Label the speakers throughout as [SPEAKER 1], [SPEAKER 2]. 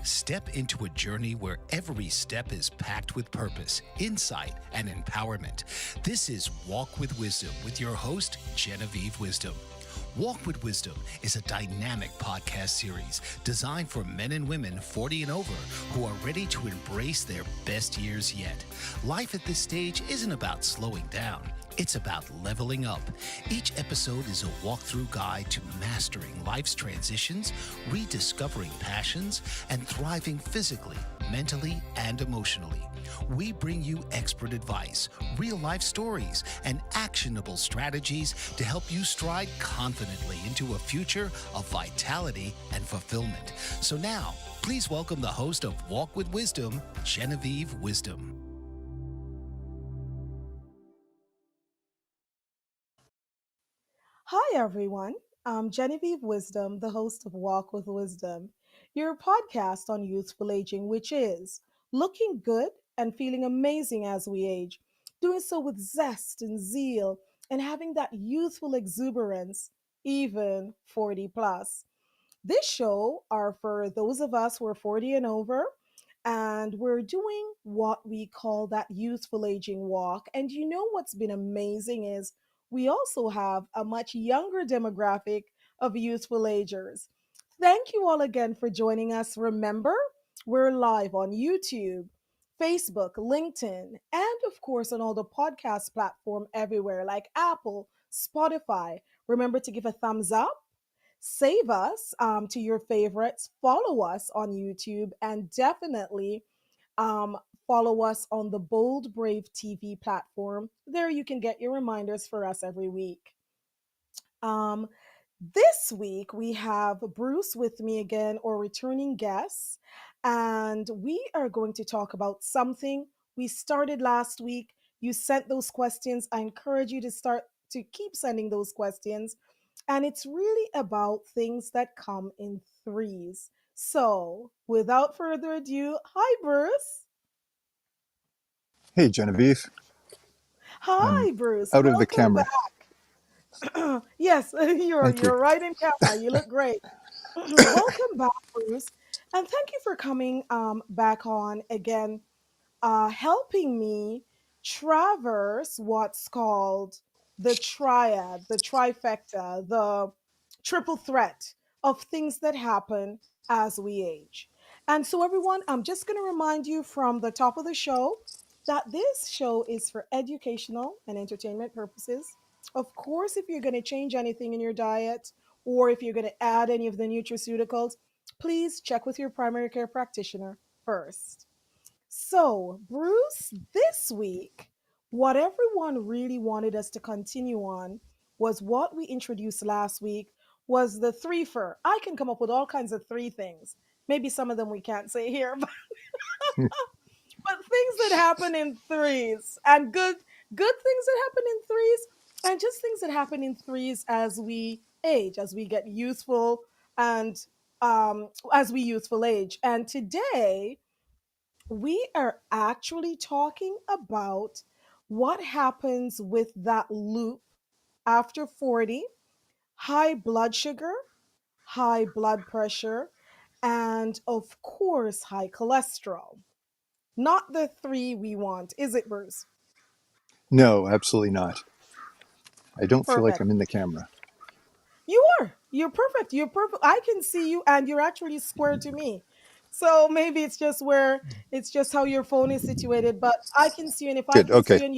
[SPEAKER 1] Step into a journey where every step is packed with purpose, insight, and empowerment. This is Walk with Wisdom with your host, Genevieve Wisdom. Walk with Wisdom is a dynamic podcast series designed for men and women 40 and over who are ready to embrace their best years yet. Life at this stage isn't about slowing down. It's about leveling up. Each episode is a walkthrough guide to mastering life's transitions, rediscovering passions, and thriving physically, mentally, and emotionally. We bring you expert advice, real-life stories, and actionable strategies to help you stride confidently into a future of vitality and fulfillment. So now, please welcome the host of Walk with Wisdom, Genevieve Wisdom.
[SPEAKER 2] Hi, everyone. I'm Genevieve Wisdom, the host of Walk with Wisdom, your podcast on youthful aging, which is looking good and feeling amazing as we age, doing so with zest and zeal, and having that youthful exuberance, even 40 plus. This show are for those of us who are 40 and over, and we're doing what we call that youthful aging walk. And you know what's been amazing is we also have a much younger demographic of youthful agers. Thank you all again for joining us. Remember, we're live on YouTube, Facebook, LinkedIn, and of course on all the podcast platform everywhere like Apple, Spotify. Remember to give a thumbs up, save us to your favorites, follow us on YouTube, and definitely um, follow us on the Bold Brave TV platform. There you can get your reminders for us every week. Um, this week we have Bruce with me again, or returning guest, and we are going to talk about something we started last week. You sent those questions. I encourage you to start to keep sending those questions, and it's really about things that come in threes. So, without further ado, hi Bruce.
[SPEAKER 3] Hey, Genevieve. I'm
[SPEAKER 2] Hi Bruce.
[SPEAKER 3] out of the
[SPEAKER 2] Welcome
[SPEAKER 3] camera.
[SPEAKER 2] back. Yes, you're
[SPEAKER 3] Thank you.
[SPEAKER 2] you're right in camera. You look great. Welcome back, Bruce, and thank you for coming back on again, helping me traverse what's called the triad, the trifecta, the triple threat of things that happen as we age. And so, everyone, I'm just going to remind you from the top of the show that this show is for educational and entertainment purposes. Of course, if you're going to change anything in your diet or if you're going to add any of the nutraceuticals, please check with your primary care practitioner first. So, Bruce, this week, what everyone really wanted us to continue on was what we introduced last week was the three for. I can come up with all kinds of three things. Maybe some of them we can't say here, but things that happen in threes and good things that happen in threes and just things that happen in threes as we age, as we get youthful and as we youthful age. And today we are actually talking about what happens with that loop after 40: high blood sugar, high blood pressure, and of course, high cholesterol. Not the three we want, is it, Bruce?
[SPEAKER 3] No, absolutely not. I don't feel like
[SPEAKER 2] Perfect.
[SPEAKER 3] I'm in the camera.
[SPEAKER 2] You are. You're perfect. You're perfect. I can see you, and you're actually square to me. So maybe it's just where it's just how your phone is situated, but I can see you, and if I
[SPEAKER 3] Good.
[SPEAKER 2] can see
[SPEAKER 3] Okay.
[SPEAKER 2] you and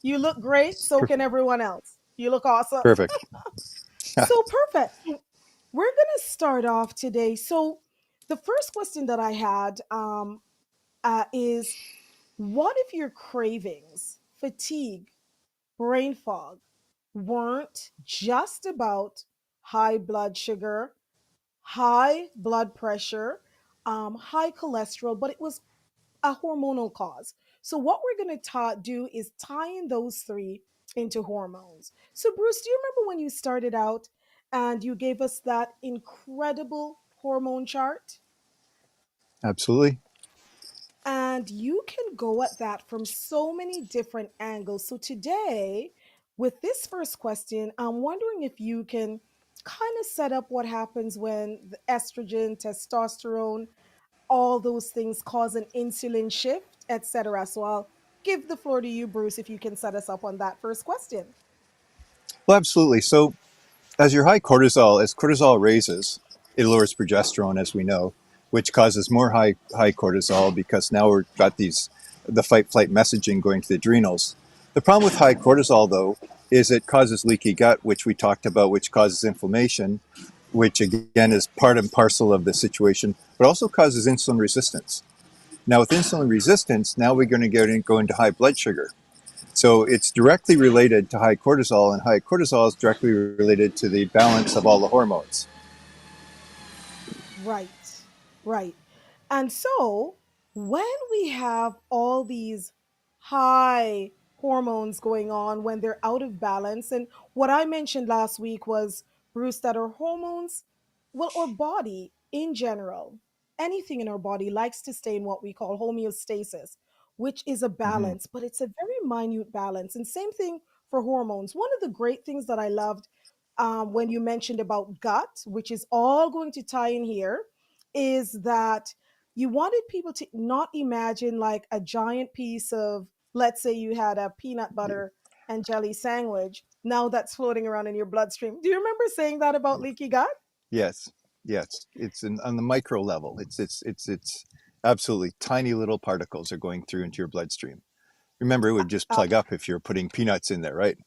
[SPEAKER 2] you look great, so
[SPEAKER 3] Per-
[SPEAKER 2] can everyone else. You look awesome.
[SPEAKER 3] Perfect.
[SPEAKER 2] So perfect. We're going to start off today. So the first question that I had is what if your cravings, fatigue, brain fog weren't just about high blood sugar, high blood pressure, high cholesterol, but it was a hormonal cause? So, what we're going to do is tie in those three into hormones. So, Bruce, do you remember when you started out and you gave us that incredible hormone chart?
[SPEAKER 3] Absolutely.
[SPEAKER 2] And you can go at that from so many different angles. So, today, with this first question, I'm wondering if you can kind of set up what happens when the estrogen, testosterone, all those things cause an insulin shift, etc. So I'll give the floor to you, Bruce, if you can set us up on that first question.
[SPEAKER 3] Well, absolutely. So as cortisol raises, it lowers progesterone, as we know, which causes more high cortisol because now we've got the fight flight messaging going to the adrenals. The problem with high cortisol, though, is it causes leaky gut, which we talked about, which causes inflammation, which again is part and parcel of the situation, but also causes insulin resistance. Now, with insulin resistance, now we're going to go into high blood sugar. So it's directly related to high cortisol, and high cortisol is directly related to the balance of all the hormones.
[SPEAKER 2] Right, right. And so when we have all these high hormones going on when they're out of balance, and what I mentioned last week was, Bruce, that our hormones, well, our body in general, anything in our body likes to stay in what we call homeostasis, which is a
[SPEAKER 3] Mm-hmm.
[SPEAKER 2] balance, but it's a very minute balance. And same thing for hormones. One of the great things that I loved when you mentioned about gut, which is all going to tie in here, is that you wanted people to not imagine like a giant piece of, let's say you had a peanut butter and jelly sandwich, now that's floating around in your bloodstream. Do you remember saying that about leaky gut?
[SPEAKER 3] Yes, yes. On the micro level. It's absolutely tiny little particles are going through into your bloodstream. Remember, it would just
[SPEAKER 2] Uh,
[SPEAKER 3] plug up if you're putting peanuts in there, right?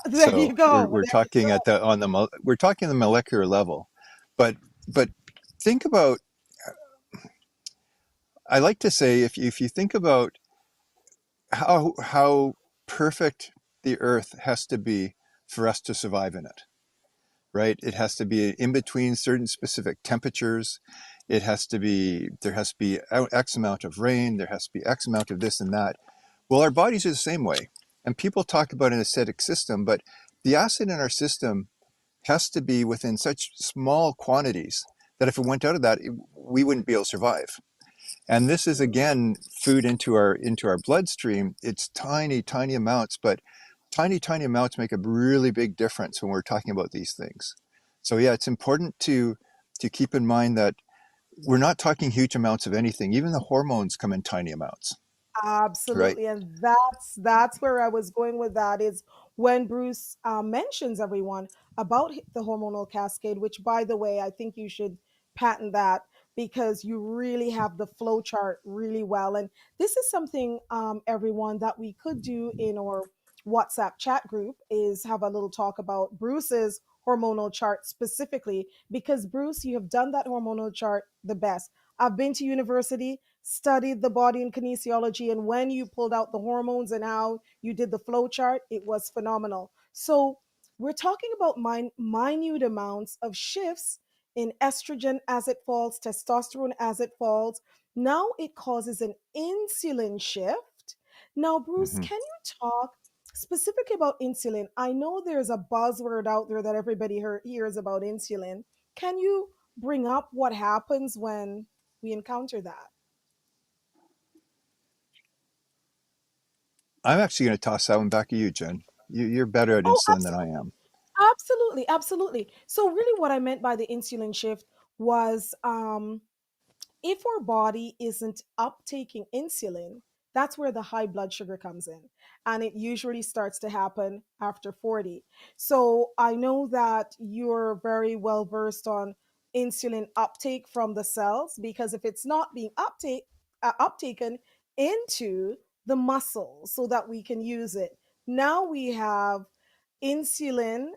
[SPEAKER 2] there
[SPEAKER 3] So
[SPEAKER 2] you go.
[SPEAKER 3] we're
[SPEAKER 2] There you
[SPEAKER 3] talking
[SPEAKER 2] go.
[SPEAKER 3] we're talking the molecular level, but but think about. I like to say if you think about how perfect the Earth has to be for us to survive in it, right? It has to be in between certain specific temperatures. There has to be X amount of rain. There has to be X amount of this and that. Well, our bodies are the same way. And people talk about an acidic system, but the acid in our system has to be within such small quantities that if it went out of that, we wouldn't be able to survive. And this is again food into our bloodstream. It's tiny amounts, but tiny amounts make a really big difference when we're talking about these things. So yeah, it's important to keep in mind that we're not talking huge amounts of anything. Even the hormones come in tiny amounts, right?
[SPEAKER 2] Absolutely, and that's where I was going with that. Is when Bruce mentions everyone about the hormonal cascade, which, by the way, I think you should patent that because you really have the flow chart really well. And this is something, everyone, that we could do in our WhatsApp chat group, is have a little talk about Bruce's hormonal chart specifically, because Bruce, you have done that hormonal chart the best. I've been to university, studied the body and kinesiology, and when you pulled out the hormones and how you did the flow chart, it was phenomenal. So we're talking about minute amounts of shifts in estrogen as it falls, testosterone as it falls. Now it causes an insulin shift. Now, Bruce,
[SPEAKER 3] Hmm.
[SPEAKER 2] can you talk specifically about insulin? I know there's a buzzword out there that everybody hears about insulin. Can you bring up what happens when we encounter that?
[SPEAKER 3] I'm actually going to toss that one back at you, Jen. You're better at
[SPEAKER 2] Oh,
[SPEAKER 3] insulin than I am.
[SPEAKER 2] absolutely, absolutely. So really what I meant by the insulin shift was, if our body isn't uptaking insulin, that's where the high blood sugar comes in. And it usually starts to happen after 40. So I know that you're very well versed on insulin uptake from the cells, because if it's not being uptaken into the muscle so that we can use it, now we have insulin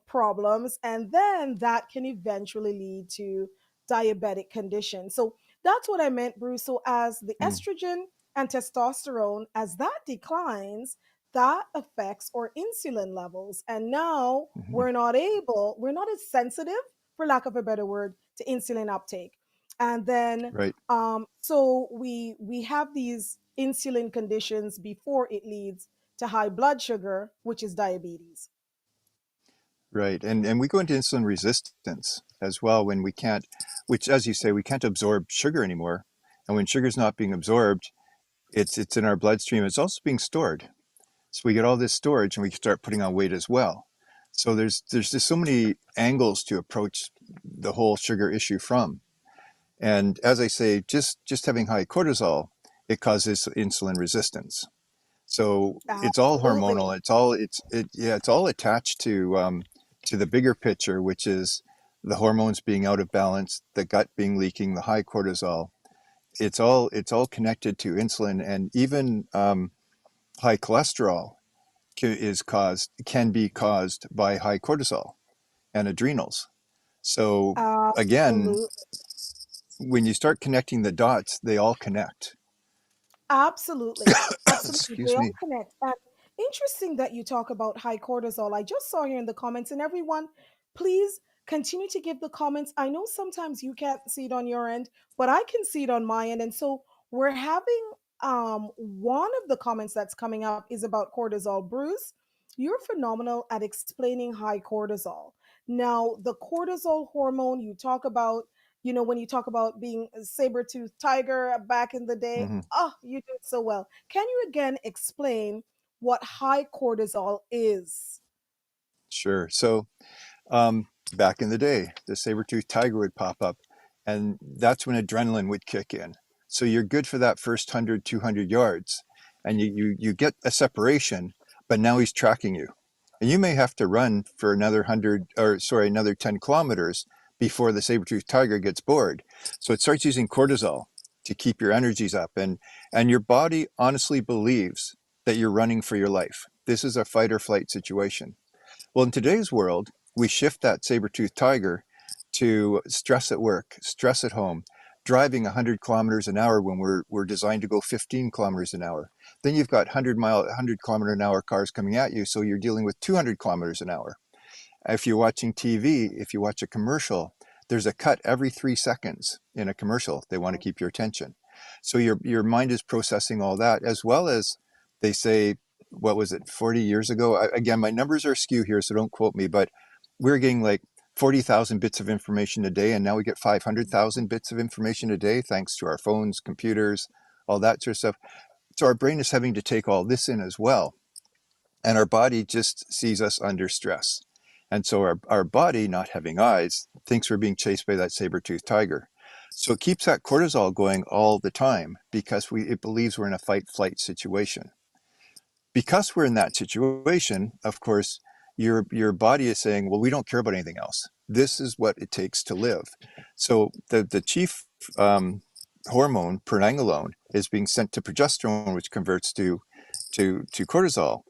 [SPEAKER 2] problems, and then that can eventually lead to diabetic condition. So that's what I meant, Bruce. So as the
[SPEAKER 3] Mm,
[SPEAKER 2] estrogen and testosterone, as that declines, that affects our insulin levels. And now
[SPEAKER 3] hmm.
[SPEAKER 2] we're not as sensitive, for lack of a better word, to insulin uptake. And then
[SPEAKER 3] Right,
[SPEAKER 2] so we have these insulin conditions before it leads to high blood sugar, which is diabetes.
[SPEAKER 3] right. And we go into insulin resistance as well when we can't, which, as you say, we can't absorb sugar anymore. And when sugar's not being absorbed, it's in our bloodstream. It's also being stored. So we get all this storage and we start putting on weight as well. So there's just so many angles to approach the whole sugar issue from. And as I say, just having high cortisol, it causes insulin resistance. So it's all
[SPEAKER 2] Absolutely.
[SPEAKER 3] hormonal. It's all attached to the bigger picture, which is the hormones being out of balance, the gut being leaking, the high cortisol. It's all connected to insulin, and even high cholesterol can be caused by high cortisol and adrenals. So again,
[SPEAKER 2] Absolutely.
[SPEAKER 3] when you start connecting the dots, they all connect.
[SPEAKER 2] Absolutely. Absolutely.
[SPEAKER 3] Excuse
[SPEAKER 2] They all
[SPEAKER 3] me.
[SPEAKER 2] connect. And interesting that you talk about high cortisol. I just saw here in the comments, and everyone, please continue to give the comments. I know sometimes you can't see it on your end, but I can see it on my end. And so we're having one of the comments that's coming up is about cortisol. Bruce, you're phenomenal at explaining high cortisol. Now, the cortisol hormone you talk about, when you talk about being a saber-toothed tiger back in the day,
[SPEAKER 3] Hmm.
[SPEAKER 2] oh, you did so well. Can you again explain what high cortisol is?
[SPEAKER 3] Sure. So um, back in the day, the saber-toothed tiger would pop up, and that's when adrenaline would kick in. So you're good for that first 100, 200 yards, and you get a separation, but now he's tracking you. And you may have to run for another 100, or sorry, another 10 kilometers before the saber-toothed tiger gets bored. So it starts using cortisol to keep your energies up, and your body honestly believes that you're running for your life. This is a fight or flight situation. Well, in today's world, we shift that saber-toothed tiger to stress at work, stress at home, driving 100 kilometers an hour when we're designed to go 15 kilometers an hour. Then you've got 100 kilometer an hour cars coming at you, so you're dealing with 200 kilometers an hour. If you're watching TV, if you watch a commercial, there's a cut every 3 seconds in a commercial. They want to keep your attention. So your mind is processing all that, as well as they say, what was it, 40 years ago? Again, my numbers are askew here, so don't quote me, but we're getting like 40,000 bits of information a day, and now we get 500,000 bits of information a day thanks to our phones, computers, all that sort of stuff. So our brain is having to take all this in as well, and our body just sees us under stress. And so our body, not having eyes, thinks we're being chased by that saber-toothed tiger. So it keeps that cortisol going all the time because it believes we're in a fight flight situation. Because we're in that situation, of course, your body is saying, well, we don't care about anything else. This is what it takes to live. So the chief hormone, pregnenolone, is being sent to progesterone, which converts to cortisol,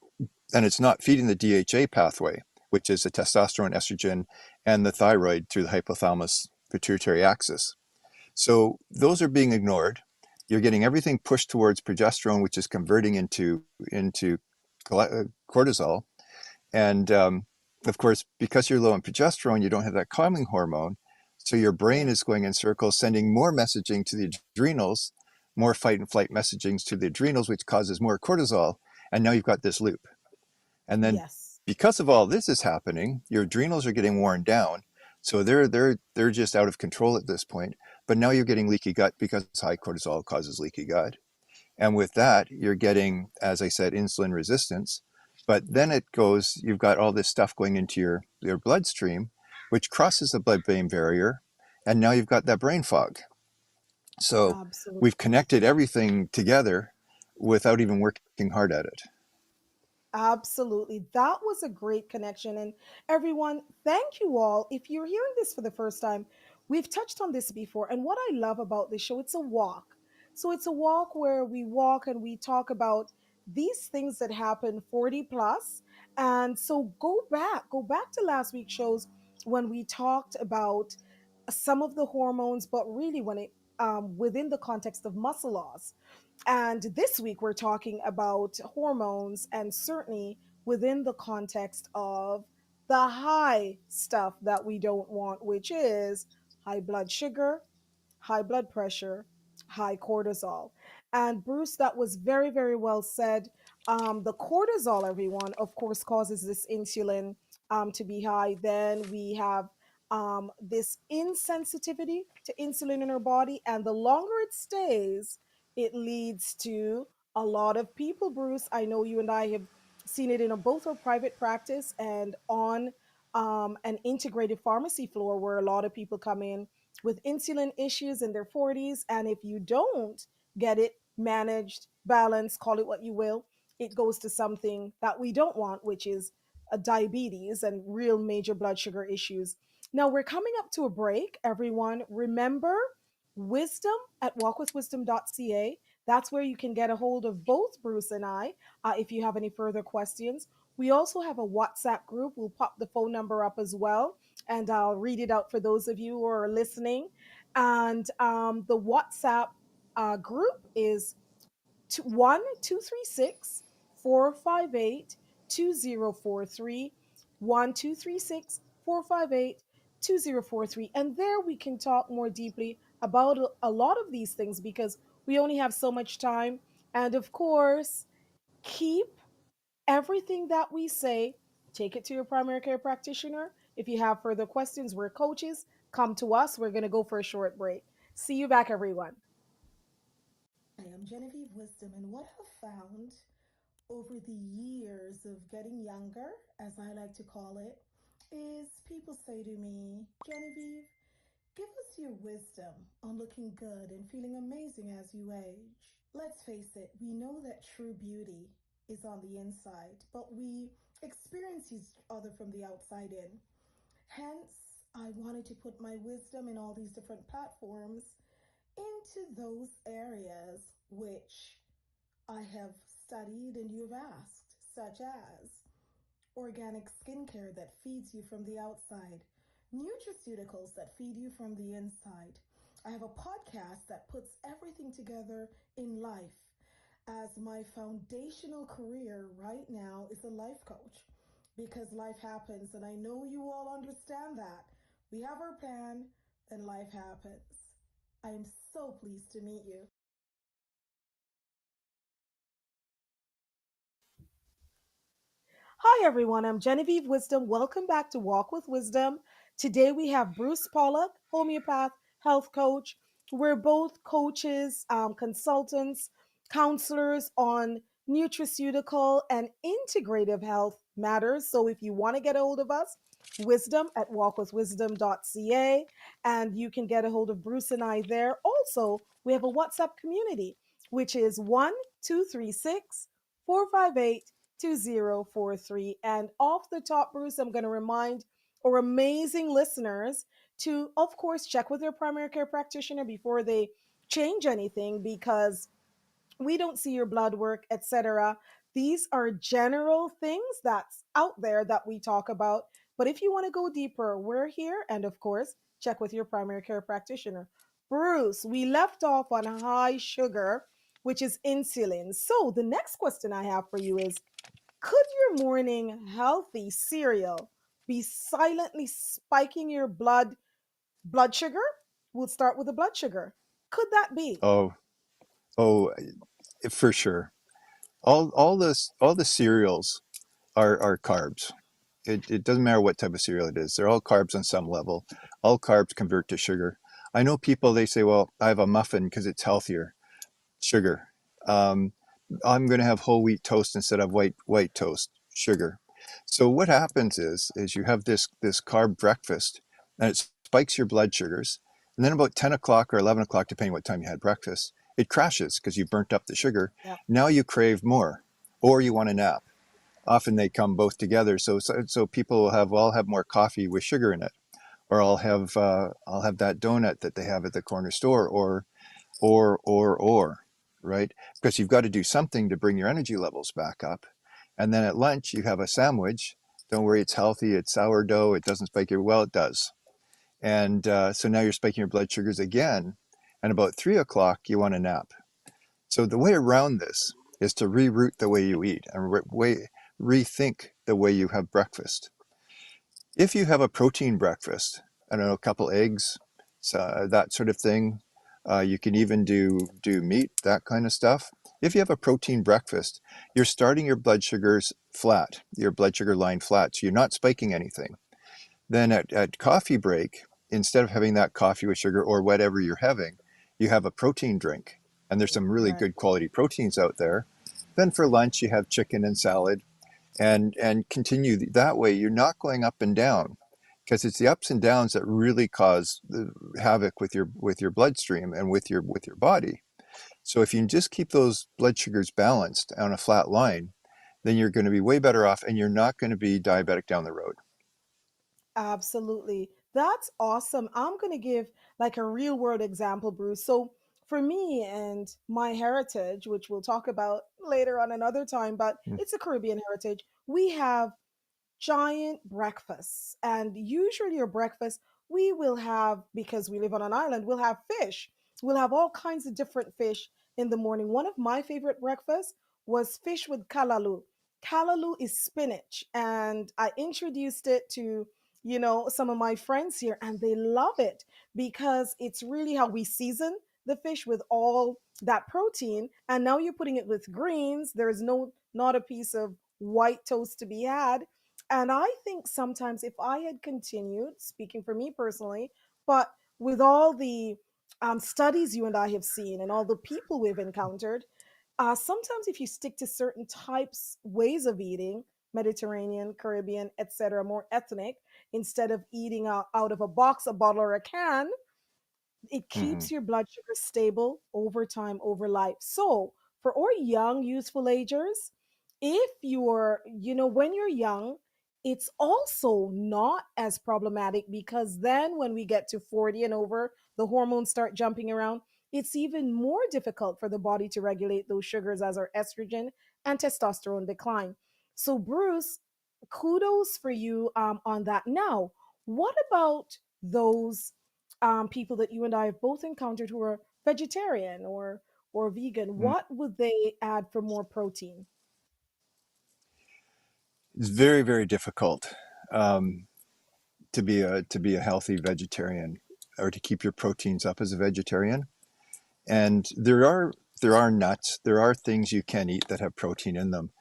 [SPEAKER 3] and it's not feeding the DHA pathway, which is the testosterone, estrogen, and the thyroid through the hypothalamus pituitary axis. So those are being ignored. You're getting everything pushed towards progesterone, which is converting into cortisol. And of course, because you're low in progesterone, you don't have that calming hormone. So your brain is
[SPEAKER 2] Yes.
[SPEAKER 3] going in circles, sending more messaging to the adrenals, more fight and flight messaging to the adrenals, which causes more cortisol. And now you've got this loop. And then
[SPEAKER 2] Yes.
[SPEAKER 3] because of all this is happening, your adrenals are getting worn down. So they're just out of control at this point. But now you're getting leaky gut because high cortisol causes leaky gut. And with that, you're getting, as I said, insulin resistance. But then you've got all this stuff going into your bloodstream, which crosses the blood-brain barrier. And now you've got that brain fog. So
[SPEAKER 2] Absolutely.
[SPEAKER 3] we've connected everything together without even working hard at it.
[SPEAKER 2] Absolutely. That was a great connection. And everyone, thank you all. If you're hearing this for the first time, we've touched on this before. And what I love about this show, it's a walk. So it's a walk where we walk and we talk about these things that happen 40 plus. And so go back to last week's shows when we talked about some of the hormones, but really when it within the context of muscle loss. And this week, we're talking about hormones and certainly within the context of the high stuff that we don't want, which is high blood sugar, high blood pressure, high cortisol. And Bruce, that was very, very well said. The cortisol, everyone, of course, causes this insulin to be high. Then we have this insensitivity to insulin in our body. And the longer it stays, it leads to a lot of people, Bruce. I know you and I have seen it in both our private practice and on an integrated pharmacy floor where a lot of people come in with insulin issues in their 40s. And if you don't get it managed, balanced, call it what you will, it goes to something that we don't want, which is diabetes and real major blood sugar issues. Now we're coming up to a break. Everyone, remember wisdom at walkwithwisdom.ca. That's where you can get a hold of both Bruce and I if you have any further questions. We also have a WhatsApp group. We'll pop the phone number up as well, and I'll read it out for those of you who are listening. And the WhatsApp group is 1-236-458-2043, 1-236-458-2043. And there we can talk more deeply about a lot of these things because we only have so much time. And of course, keep everything that we say, take it to your primary care practitioner. If you have further questions, we're coaches. Come to us. We're going to go for a short break. See you back, everyone. I am Genevieve Wisdom, and what I've found over the years of getting younger, as I like to call it, is people say to me, Genevieve, give us your wisdom on looking good and feeling amazing as you age. Let's face it, we know that true beauty is on the inside, but we experience each other from the outside in. Hence, I wanted to put my wisdom in all these different platforms into those areas which I have studied and you've asked, such as organic skincare that feeds you from the outside, nutraceuticals that feed you from the inside. I have a podcast that puts everything together in life, as my foundational career right now is a life coach because life happens, and I know you all understand that. We have our plan, then life happens. I am so pleased to meet you. Hi, everyone. I'm Genevieve Wisdom. Welcome back to Walk with Wisdom. Today we have Bruce Pollock, homeopath, health coach. We're both coaches, consultants, counselors on nutraceutical and integrative health matters. So if you want to get a hold of us, wisdom at walkwithwisdom.ca, and you can get a hold of Bruce and I there. Also, we have a WhatsApp community, which is 1-236-458-2043. And off the top, Bruce, I'm going to remind our amazing listeners to, of course, check with their primary care practitioner before they change anything because we don't see your blood work, etc. These are general things that's out there that we talk about. But if you want to go deeper, we're here. And of course, check with your primary care practitioner. Bruce, we left off on high sugar, which is insulin. So the next question I have for you is, could your morning healthy cereal be silently spiking your blood sugar? We'll start with the blood sugar. Could that be?
[SPEAKER 3] Oh, oh, for sure. All the cereals are carbs. It doesn't matter what type of cereal it is. They're all carbs on some level. All carbs convert to sugar. I know people, they say, well, I have a muffin because it's healthier. Sugar. Um, I'm going to have whole wheat toast instead of white toast. Sugar. So what happens is you have this carb breakfast, and it spikes your blood sugars, and then about 10 o'clock or 11 o'clock, depending what time you had breakfast, it crashes because you burnt up the sugar.
[SPEAKER 2] Yep.
[SPEAKER 3] Now you crave more, or you want a nap. Often they come both together. So people will have, well, I'll have more coffee with sugar in it, or I'll have that donut that they have at the corner store, or, right? Because you've got to do something to bring your energy levels back up. And then at lunch, you have a sandwich. Don't worry, it's healthy. It's sourdough. It doesn't spike your, well, it does. And so now you're spiking your blood sugars again. And about 3 o'clock, you want a nap. So the way around this is to reroute the way you eat and rethink the way you have breakfast. If you have a protein breakfast, I don't know, a couple eggs, so that sort of thing. You can even do meat, that kind of stuff. If you have a protein breakfast, you're starting your blood sugars flat, your blood sugar line flat, so you're not spiking anything. Then at coffee break, instead of having that coffee with sugar or whatever you're having, you have a protein drink. And there's some really
[SPEAKER 2] Right.
[SPEAKER 3] good quality proteins out there. Then for lunch, you have chicken and salad. and continue that way. You're not going up and down, because it's the ups and downs that really cause the havoc with your bloodstream and with your body. So if you can just keep those blood sugars balanced on a flat line, then you're going to be way better off, and you're not going to be diabetic down the road.
[SPEAKER 2] Absolutely. That's awesome. I'm going to give like a real world example, Bruce. So, for me and my heritage, which we'll talk about later on another time, but
[SPEAKER 3] Mm,
[SPEAKER 2] it's a Caribbean heritage, we have giant breakfasts. And usually, your breakfast, we will have, because we live on an island, we'll have fish. We'll have all kinds of different fish in the morning. One of my favorite breakfasts was fish with kalalu. Kalalu is spinach. And I introduced it to, some of my friends here, and they love it because it's really how we season the fish with all that protein. And now you're putting it with greens. There's not a piece of white toast to be had. And I think sometimes if I had continued, speaking for me personally, but with all the studies you and I have seen and all the people we've encountered, sometimes if you stick to certain types, ways of eating, Mediterranean, Caribbean, etc., more ethnic, instead of eating out of a box, a bottle, or a can, it
[SPEAKER 3] mhm,
[SPEAKER 2] keeps your blood sugar stable over time, over life. So, for our young, youthful agers, if you're, when you're young, it's also not as problematic because then when we get to 40 and over, the hormones start jumping around. It's even more difficult for the body to regulate those sugars as our estrogen and testosterone decline. So, Bruce, kudos for you on that. Now, what about those people that you and I have both encountered who are vegetarian or vegan?
[SPEAKER 3] mm.
[SPEAKER 2] What would they add for more protein?
[SPEAKER 3] It's very, very difficult um, to be a healthy vegetarian, or to keep your proteins up as a vegetarian. And there are nuts, there are things you can eat that have protein in them,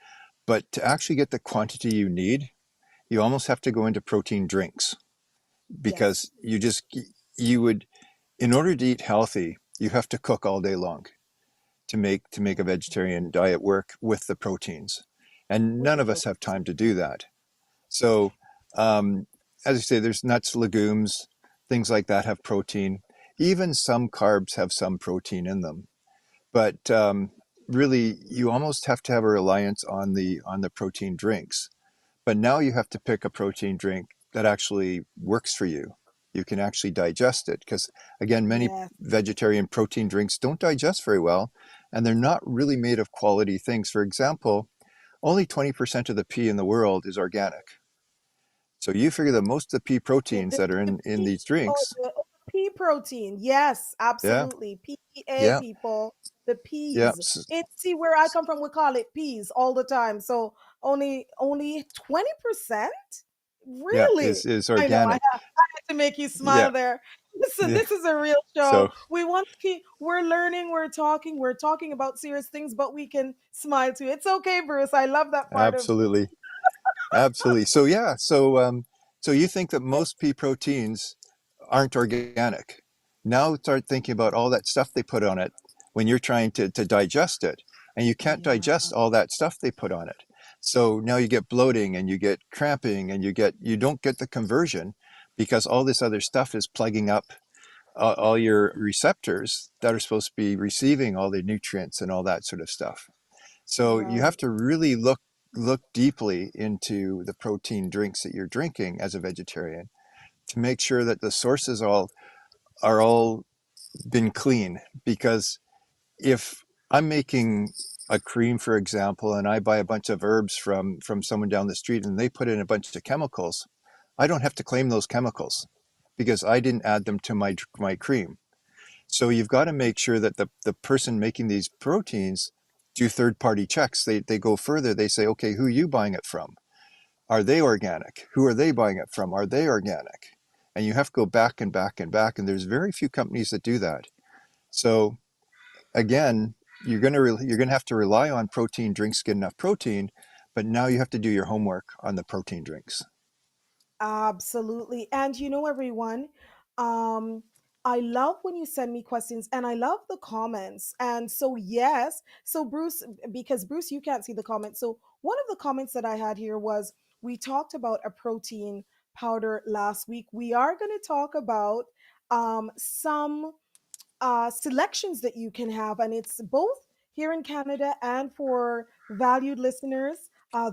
[SPEAKER 3] but to actually get the quantity you need, you almost have to go into protein drinks,
[SPEAKER 2] Yes,
[SPEAKER 3] because you would, in order to eat healthy, you have to cook all day long to make a vegetarian diet work with the proteins, and
[SPEAKER 2] with
[SPEAKER 3] none
[SPEAKER 2] the
[SPEAKER 3] of us have
[SPEAKER 2] proteins.
[SPEAKER 3] time to do that. So, as I say, there's nuts, legumes, things like that have protein. Even some carbs have some protein in them, but really, you almost have to have a reliance on the protein drinks. But now you have to pick a protein drink that actually works for you. You can actually digest it, because, again, many
[SPEAKER 2] Yes,
[SPEAKER 3] vegetarian protein drinks don't digest very well, and they're not really made of quality things. For example, only 20% of the pea in the world is organic. So you figure that most of the pea proteins that are
[SPEAKER 2] the
[SPEAKER 3] in
[SPEAKER 2] pea,
[SPEAKER 3] these drinks,
[SPEAKER 2] the pea protein. Yes,
[SPEAKER 3] yeah,
[SPEAKER 2] absolutely. PEA
[SPEAKER 3] yeah,
[SPEAKER 2] people, the
[SPEAKER 3] yeah,
[SPEAKER 2] peas. It's see where I come from, we call it peas all the time. So only 20%?
[SPEAKER 3] yeah,
[SPEAKER 2] Really?
[SPEAKER 3] is
[SPEAKER 2] I know.
[SPEAKER 3] organic.
[SPEAKER 2] I had to make you
[SPEAKER 3] Yeah,
[SPEAKER 2] smile there. Listen,
[SPEAKER 3] yeah.
[SPEAKER 2] this is a real show.
[SPEAKER 3] So
[SPEAKER 2] We want to keep, we're learning, we're talking about serious things, but we can smile too. It's okay, Bruce. I love that part of
[SPEAKER 3] absolutely, absolutely. So yeah, so you think that most pea proteins aren't organic. Now start thinking about all that stuff they put on it when you're trying to digest it. And you can't
[SPEAKER 2] yeah.
[SPEAKER 3] digest all that stuff they put on it. So now you get bloating, and you get cramping, and you don't get the conversion, because all this other stuff is plugging up all your receptors that are supposed to be receiving all the nutrients and all that sort of stuff. So you
[SPEAKER 2] Right.
[SPEAKER 3] have to really look deeply into the protein drinks that you're drinking as a vegetarian, to make sure that the sources all are all been clean. Because if I'm making a cream, for example, and I buy a bunch of herbs from someone down the street, and they put in a bunch of chemicals, I don't have to claim those chemicals, because I didn't add them to my cream. So you've got to make sure that the person making these proteins do third party checks. They go further. They say, okay, who are you buying it from? Are they organic? Who are they buying it from? Are they organic? And you have to go back and back and back. And there's very few companies that do that. So again, you're gonna have to rely on protein drinks to get enough protein, but now you have to do your homework on the protein drinks.
[SPEAKER 2] Absolutely. And everyone, um, I love when you send me questions and I love the comments. And so, yes, so Bruce, because Bruce, you can't see the comments. So, one of the comments that I had here was we talked about a protein powder last week. We are going to talk about some selections that you can have, and it's both here in Canada and for valued listeners.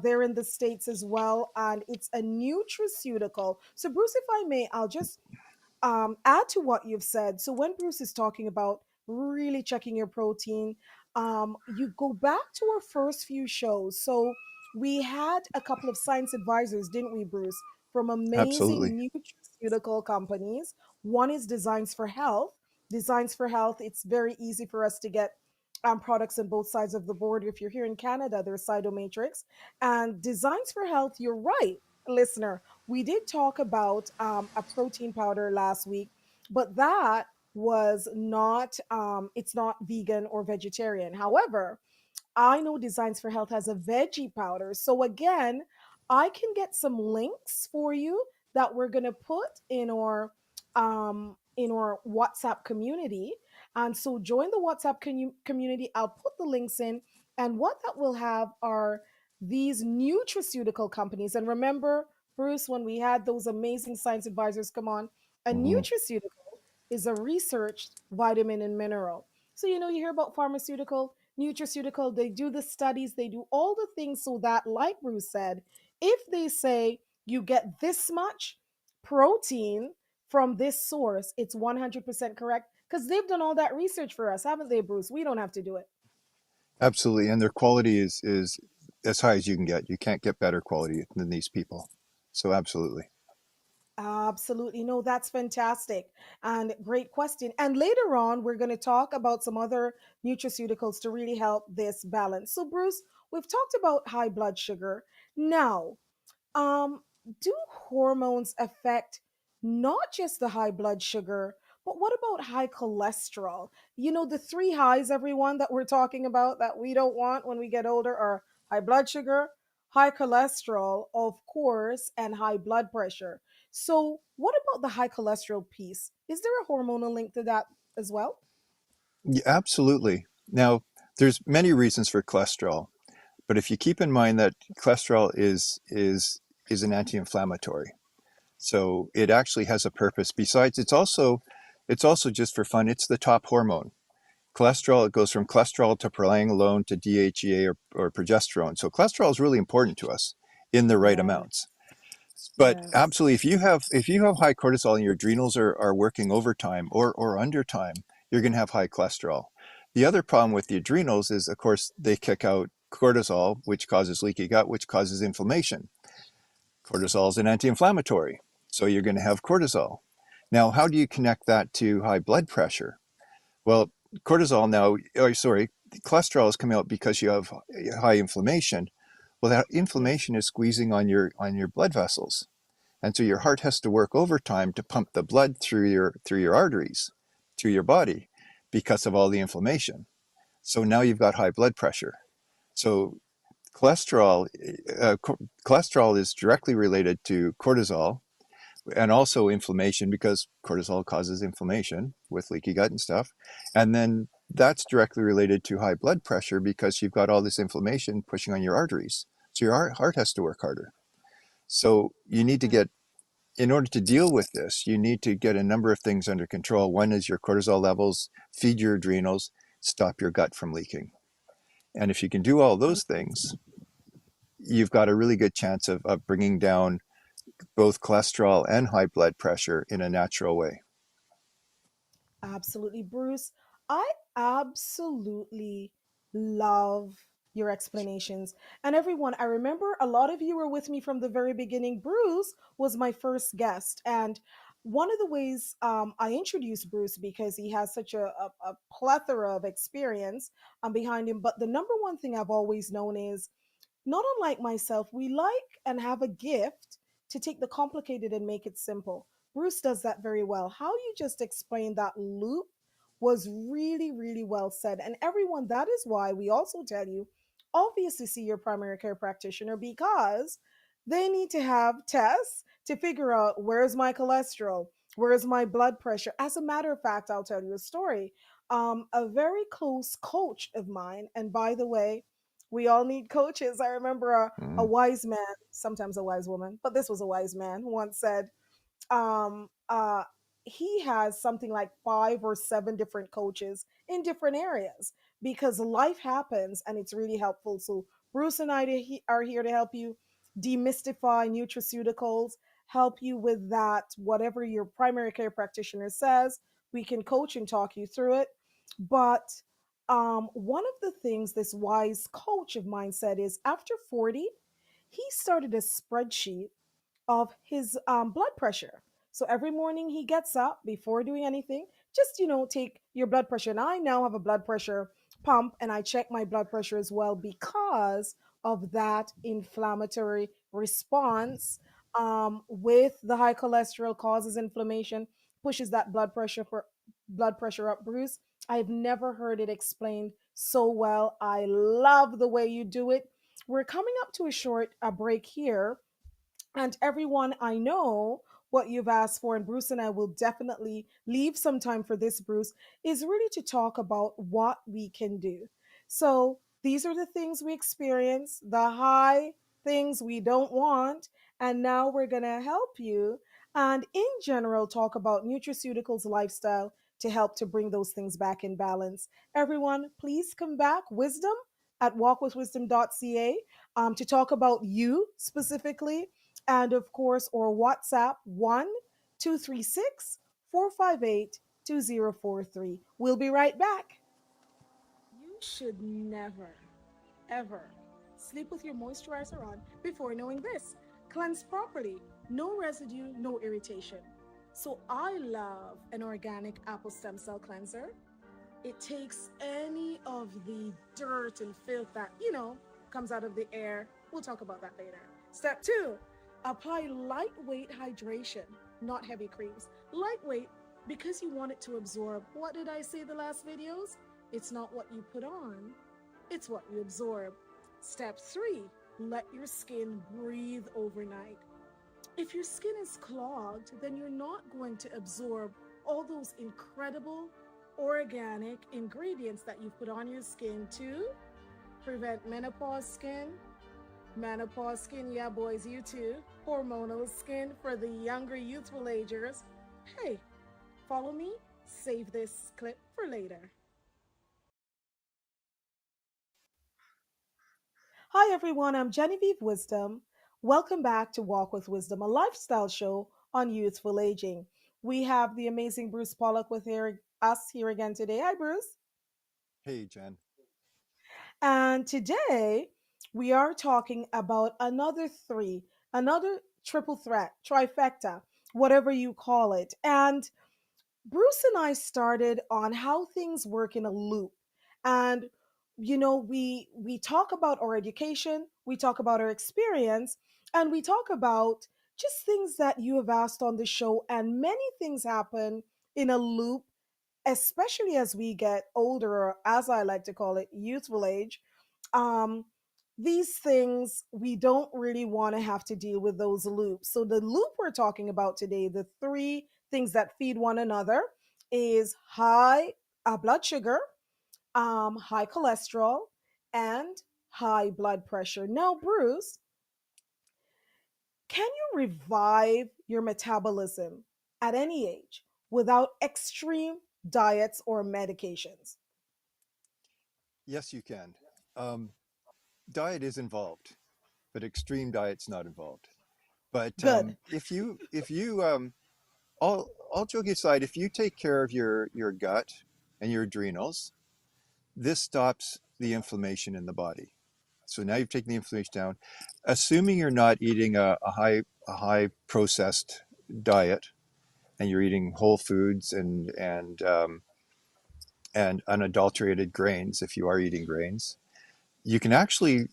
[SPEAKER 2] There in the States as well, and it's a nutraceutical. So, Bruce, if I may, I'll just add to what you've said. So when Bruce is talking about really checking your protein, you go back to our first few shows. So we had a couple of science advisors, didn't we, Bruce, from
[SPEAKER 3] Absolutely.
[SPEAKER 2] amazing nutraceutical companies. One is Designs for Health. Designs for Health, it's very easy for us to get products on both sides of the border. If you're here in Canada, there's Cytomatrix. And Designs for Health, you're right, listener, we did talk about a protein powder last week, but that was not, it's not vegan or vegetarian. However, I know Designs for Health has a veggie powder. So again, I can get some links for you that we're going to put in our WhatsApp community. And so join the WhatsApp community. I'll put the links in, and what that will have are these nutraceutical companies. And remember, Bruce, when we had those amazing science advisors come on, a
[SPEAKER 3] Mhm.
[SPEAKER 2] nutraceutical is a researched vitamin and mineral. So, you know, you hear about pharmaceutical, nutraceutical, they do the studies, they do all the things so that, like Bruce said, if they say you get this much protein from this source, it's 100% correct because they've done all that research for us, haven't they, Bruce? We don't have to do it.
[SPEAKER 3] Absolutely, and their quality is as high as you can get. You can't get better quality than these people. So absolutely.
[SPEAKER 2] Absolutely. No, that's fantastic. And great question. And later on, we're going to talk about some other nutraceuticals to really help this balance. So, Bruce, we've talked about high blood sugar. Now, um, do hormones affect not just the high blood sugar, but what about high cholesterol? You know, the three highs, everyone, that we're talking about that we don't want when we get older are high blood sugar, high cholesterol, of course, and high blood pressure. So, what about the high cholesterol piece? Is there a hormonal link to that as well?
[SPEAKER 3] Yeah, absolutely. Now, there's many reasons for cholesterol, but if you keep in mind that cholesterol is an anti-inflammatory, so it actually has a purpose. Besides, it's also just for fun. It's the top hormone. Cholesterol, it goes from cholesterol to prolanolone to DHEA or progesterone. So cholesterol is really important to us in the right
[SPEAKER 2] Yeah,
[SPEAKER 3] amounts. But
[SPEAKER 2] yes.
[SPEAKER 3] absolutely, if you have high cortisol and your adrenals are working overtime or undertime, you're going to have high cholesterol. The other problem with the adrenals is, of course, they kick out cortisol, which causes leaky gut, which causes inflammation. Cortisol is an anti-inflammatory, so you're going to have cortisol. Now, how do you connect that to high blood pressure? Well, cortisol now, sorry, cholesterol is coming out because you have high inflammation. Well, that
[SPEAKER 2] Yes.
[SPEAKER 3] inflammation is squeezing on your blood vessels, and so your heart has to work overtime to pump the blood through your arteries to your body because of all the inflammation. So now you've got high blood pressure. So cholesterol, uh, cholesterol is directly related to cortisol and also inflammation because cortisol causes inflammation with leaky gut and stuff. And then that's directly related to high blood pressure because you've got all this inflammation pushing on your arteries. So your heart has to work harder. So you need to get, in order to deal with this, you need to get a number of things under control. One is your cortisol levels, feed your adrenals, stop your gut from leaking. And if you can do all those things, you've got a really good chance of bringing down both cholesterol and high blood pressure in a natural way.
[SPEAKER 2] Absolutely, Bruce. I absolutely love your explanations. And everyone, I remember a lot of you were with me from the very beginning. Bruce was my first guest. And one of the ways I introduced Bruce because he has such a plethora of experience behind him. But the number one thing I've always known is not unlike myself, we like and have a gift to take the complicated and make it simple. Bruce does that very well. How you just explained that loop was really, really well said. And everyone, that is why we also tell you obviously see your primary care practitioner because they need to have tests to figure out where's my cholesterol, Where's my blood pressure? As a matter of fact, I'll tell you a story. A very close coach of mine, and by the way, we all need coaches. I remember a
[SPEAKER 3] Mm.
[SPEAKER 2] wise man, sometimes a wise woman, but this was a wise man, who once said, um uh he has something like 5 or 7 different coaches in different areas because life happens, and it's really helpful. So Bruce and I are here to help you demystify nutraceuticals, help you with that, whatever your primary care practitioner says. We can coach and talk you through it. But one of the things this wise coach of mine said is, after 40, he started a spreadsheet of his blood pressure. So every morning he gets up before doing anything, just, take your blood pressure. And I now have a blood pressure pump, and I check my blood pressure as well because of that inflammatory response. With the high cholesterol causes inflammation, pushes that blood pressure up. Bruce, I've never heard it explained so well. I love the way you do it. We're coming up to a break here, and everyone, I know what you've asked for, and Bruce and I will definitely leave some time for this, Bruce, is really to talk about what we can do. So these are the things we experience, the high things we don't want, and now we're going to help you and, in general, talk about nutraceuticals lifestyle to help to bring those things back in balance. Everyone, please come back. Wisdom at walkwithwisdom.ca, to talk about you specifically, and of course, or WhatsApp 1-236-458-2043. We'll be right back. You should never, ever sleep with your moisturizer on before knowing this. Cleanse properly, no residue, no irritation. So I love an organic apple stem cell cleanser. It takes any of the dirt and filth that, comes out of the air. We'll talk about that later. Step 2, apply lightweight hydration, not heavy creams. Lightweight because you want it to absorb. What did I say the last videos? It's not what you put on, it's what you absorb. Step 3, let your skin breathe overnight. If your skin is clogged, then you're not going to absorb all those incredible organic ingredients that you put on your skin to prevent menopause skin. Menopause skin, yeah, boys, you too. Hormonal skin for the younger youthful agers. Hey, follow me, save this clip for later. Hi, everyone. I'm Genevieve Wisdom. Welcome back to Walk with Wisdom, a lifestyle show on youthful aging. We have the amazing Bruce Pollock with us here again today. Hi, Bruce.
[SPEAKER 3] Hey, Jen.
[SPEAKER 2] And today we are talking about another triple threat, trifecta, whatever you call it. And Bruce and I started on how things work in a loop. And we talk about our education, we talk about our experience, and we talk about just things that you have asked on the show, and many things happen in a loop, especially as we get older, or as I like to call it, youthful age. um these things, we don't really want to have to deal with those loops. So the loop we're talking about today, the three things that feed one another, is high blood sugar, high cholesterol, and high blood pressure. Now, Bruce, can you revive your metabolism at any age without extreme diets or medications?
[SPEAKER 3] Yes, you can. Um, Diet is involved, but extreme diet's not involved. But
[SPEAKER 2] Good.
[SPEAKER 3] if you all joking aside, if you take care of your gut and your adrenals, this stops the inflammation in the body. So now you've taken the inflammation down. Assuming you're not eating a high processed diet, and you're eating whole foods and unadulterated grains, if you are eating grains, you can actually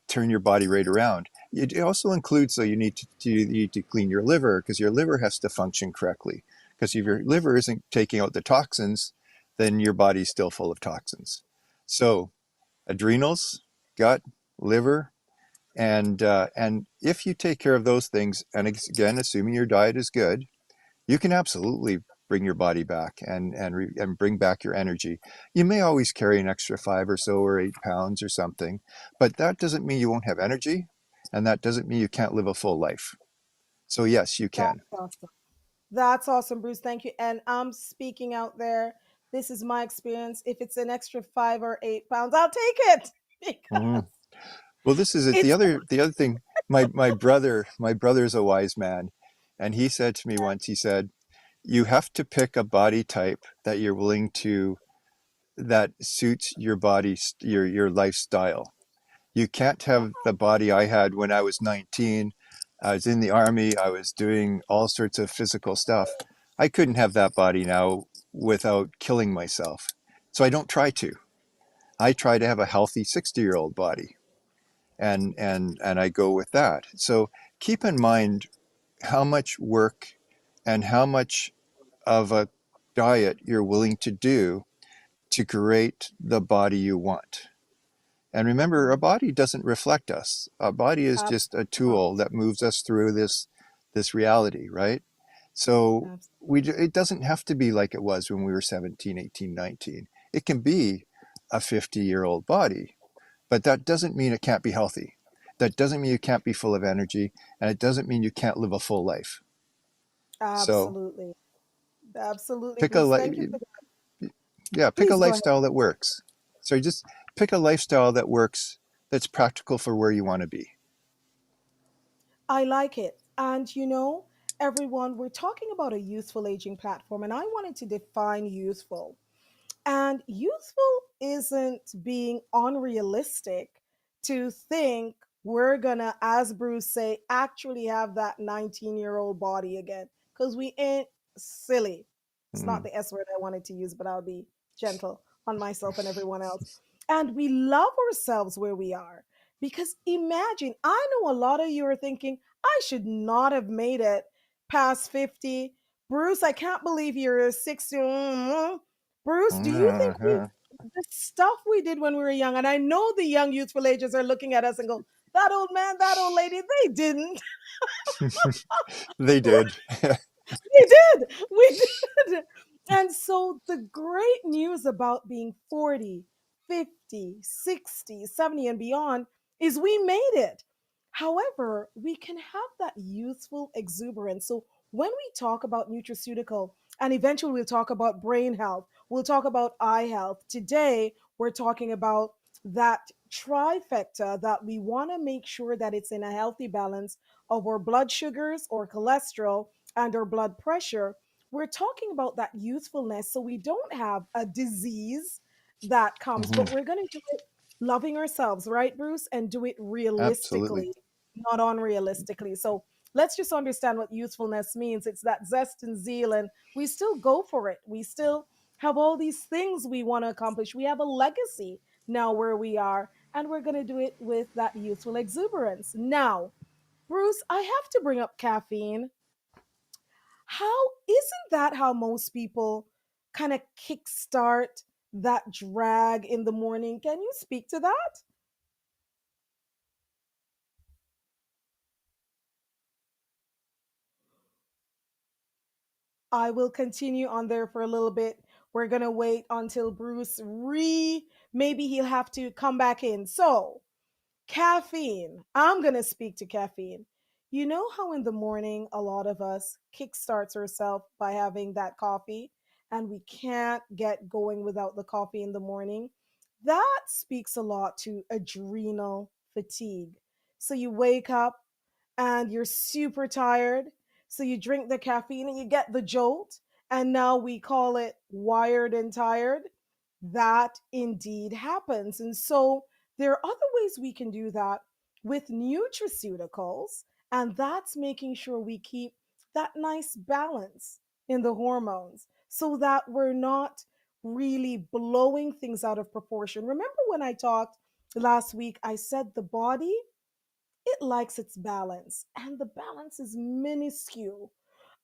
[SPEAKER 3] turn your body right around. It also includes, so you need to clean your liver, because your liver has to function correctly. Because if your liver isn't taking out the toxins, then your body's still full of toxins. So adrenals, gut, liver, and if you take care of those things, and again, assuming your diet is good, You can absolutely bring your body back and bring back your energy. You may always carry an extra 5 or 8 pounds or something, but that doesn't mean you won't have energy, and that doesn't mean you can't live a full life. So yes, you
[SPEAKER 2] That's
[SPEAKER 3] can.
[SPEAKER 2] awesome. That's awesome, Bruce. Thank you. And I'm speaking out there. This is my experience. If it's an extra 5 or 8 pounds, I'll take it
[SPEAKER 3] Mhm.
[SPEAKER 2] because
[SPEAKER 3] Well, this is it.
[SPEAKER 2] it's
[SPEAKER 3] The other thing. My brother's a wise man, and he said to me once. He said, "You have to pick a body type that you're willing to that suits your body, your lifestyle. You can't have the body I had when I was 19. I was in the army. I was doing all sorts of physical stuff. I couldn't have that body now without killing myself. So I don't try to. I try to have a healthy 60-year-old body, and I go with that. So keep in mind how much work and how much of a diet you're willing to do to create the body you want. And remember, our body doesn't reflect us. Our body is just a
[SPEAKER 2] absolutely
[SPEAKER 3] tool
[SPEAKER 2] not.
[SPEAKER 3] that moves us through this reality, right? So it doesn't have to be like it was when we were 17, 18, 19. It can be a 50-year-old body, but that doesn't mean it can't be healthy. That doesn't mean you can't be full of energy, and it doesn't mean you can't live a full life. So
[SPEAKER 2] Absolutely. Absolutely,
[SPEAKER 3] pick a
[SPEAKER 2] Bruce. Thank you for that.
[SPEAKER 3] yeah, pick a
[SPEAKER 2] Please go ahead.
[SPEAKER 3] lifestyle that works. So just pick a lifestyle that works, that's practical for where you want to be.
[SPEAKER 2] I like it. And everyone, we're talking about a youthful aging platform, and I wanted to define youthful. And youthful isn't being unrealistic to think we're gonna, as Bruce say, actually have that 19-year-old body again. Because we ain't silly. It's not
[SPEAKER 3] Mm,
[SPEAKER 2] the S word I wanted to use, but I'll be gentle on myself and everyone else. And we love ourselves where we are. Because imagine, I know a lot of you are thinking, I should not have made it past 50. Bruce, I can't believe you're 60. Bruce, do you think we
[SPEAKER 3] uh-huh.
[SPEAKER 2] the stuff we did when we were young, and I know the young youthful ages are looking at us and go, that old man, that old lady, they didn't.
[SPEAKER 3] They did.
[SPEAKER 2] We did. We did. And so the great news about being 40, 50, 60, 70, and beyond is we made it. However, we can have that youthful exuberance. So when we talk about nutraceutical, and eventually we'll talk about brain health, we'll talk about eye health. Today, we're talking about that trifecta that we want to make sure that it's in a healthy balance of our blood sugars or cholesterol and our blood pressure. We're talking about that youthfulness so we don't have a disease that comes,
[SPEAKER 3] Mhm.
[SPEAKER 2] but we're going to do it loving ourselves, right, Bruce? And do it
[SPEAKER 3] Absolutely.
[SPEAKER 2] realistically, not unrealistically. So let's just understand what youthfulness means. It's that zest and zeal, and we still go for it. We still have all these things we want to accomplish. We have a legacy now where we are, and we're going to do it with that youthful exuberance. Now, Bruce, I have to bring up caffeine. How isn't that how most people kind of kickstart that drag in the morning? Can you speak to that? I will continue on there for a little bit. We're going to wait until Bruce maybe he'll have to come back in. So, caffeine. I'm going to speak to caffeine. You know how in the morning a lot of us kickstarts ourselves by having that coffee and we can't get going without the coffee in the morning? That speaks a lot to adrenal fatigue. So you wake up and you're super tired. So you drink the caffeine and you get the jolt. And now we call it wired and tired. That indeed happens. And so there are other ways we can do that with nutraceuticals. And that's making sure we keep that nice balance in the hormones so that we're not really blowing things out of proportion. Remember when I talked last week, I said the body it likes its balance, and the balance is minuscule.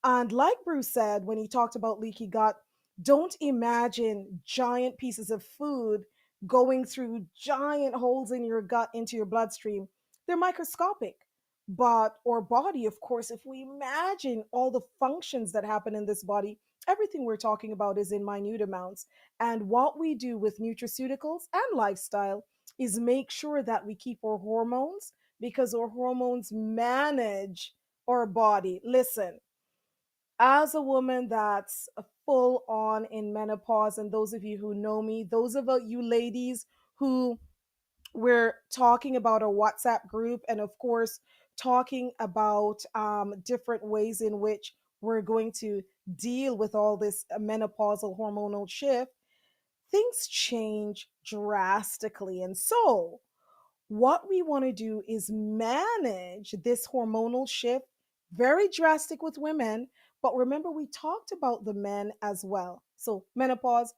[SPEAKER 2] And like Bruce said when he talked about leaky gut, don't imagine giant pieces of food going through giant holes in your gut into your bloodstream. They're microscopic. But our body, of course, if we imagine all the functions that happen in this body, everything we're talking about is in minute amounts. And what we do with nutraceuticals and lifestyle is make sure that we keep our hormones, because our hormones manage our body. Listen, as a woman that's full on in menopause, and those of you who know me, those of you ladies who we're talking about a WhatsApp group, and of course, talking about different ways in which we're going to deal with all this menopausal hormonal shift, things change drastically. And so, what we want to do is manage this hormonal shift, very drastic with women. But remember, we talked about the men as well. So, menopause.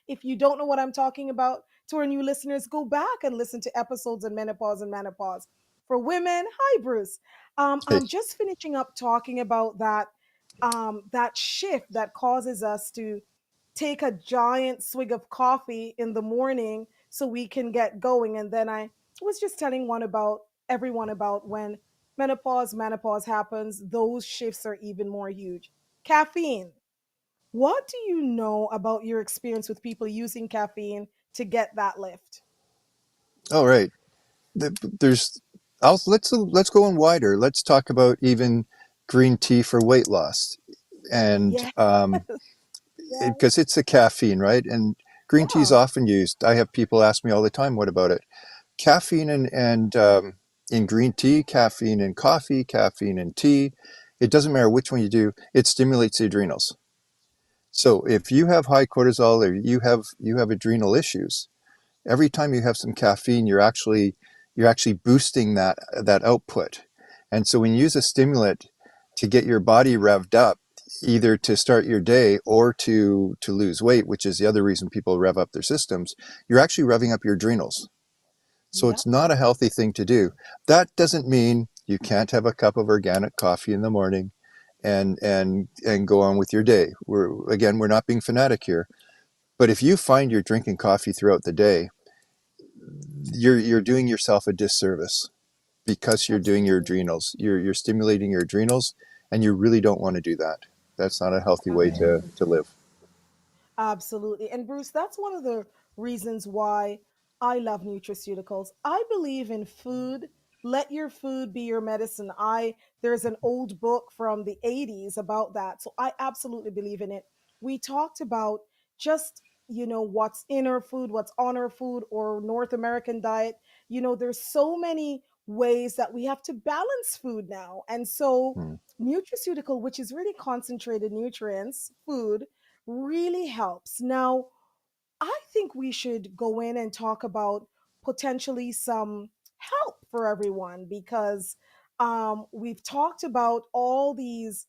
[SPEAKER 2] If you don't know what I'm talking about, to our new listeners, go back and listen to episodes on menopause. For women, hi, Bruce.
[SPEAKER 3] Hey,
[SPEAKER 2] I'm just finishing up talking about that shift that causes us to take a giant swig of coffee in the morning so we can get going. And then I was just telling everyone about when menopause happens, those shifts are even more huge. Caffeine. What do you know about your experience with people using caffeine to get that lift?
[SPEAKER 3] all right. There's, let's go on wider. Let's talk about even green tea for weight loss, and
[SPEAKER 2] Yes, yes,
[SPEAKER 3] because it's a caffeine, right? And green tea is
[SPEAKER 2] yeah,
[SPEAKER 3] often used. I have people ask me all the time, "What about it?" Caffeine and in green tea, caffeine in coffee, caffeine in tea. It doesn't matter which one you do. It stimulates the adrenals. So if you have high cortisol or you have adrenal issues, every time you have some caffeine, you're actually boosting that output. And so when you use a stimulant to get your body revved up, either to start your day or to lose weight, which is the other reason people rev up their systems, you're actually revving up your adrenals. So it's
[SPEAKER 2] yep,
[SPEAKER 3] not a healthy thing to do. That doesn't mean you can't have a cup of organic coffee in the morning and go on with your day. We're not being fanatic here. But if you find you're drinking coffee throughout the day, you're doing yourself a disservice because you're doing your
[SPEAKER 2] absolutely.
[SPEAKER 3] adrenals. You're stimulating your adrenals, and you really don't want to do that. That's not a healthy way to live.
[SPEAKER 2] Absolutely. And Bruce, that's one of the reasons why I love nutraceuticals. I believe in food. Let your food be your medicine. There's an old book from the 80s about that. So I absolutely believe in it. We talked about just, what's in our food, what's on our food, or North American diet. There's so many ways that we have to balance food now. And so
[SPEAKER 3] Hmm.
[SPEAKER 2] nutraceutical, which is really concentrated nutrients, food really helps. Now, I think we should go in and talk about potentially some help for everyone, because we've talked about all these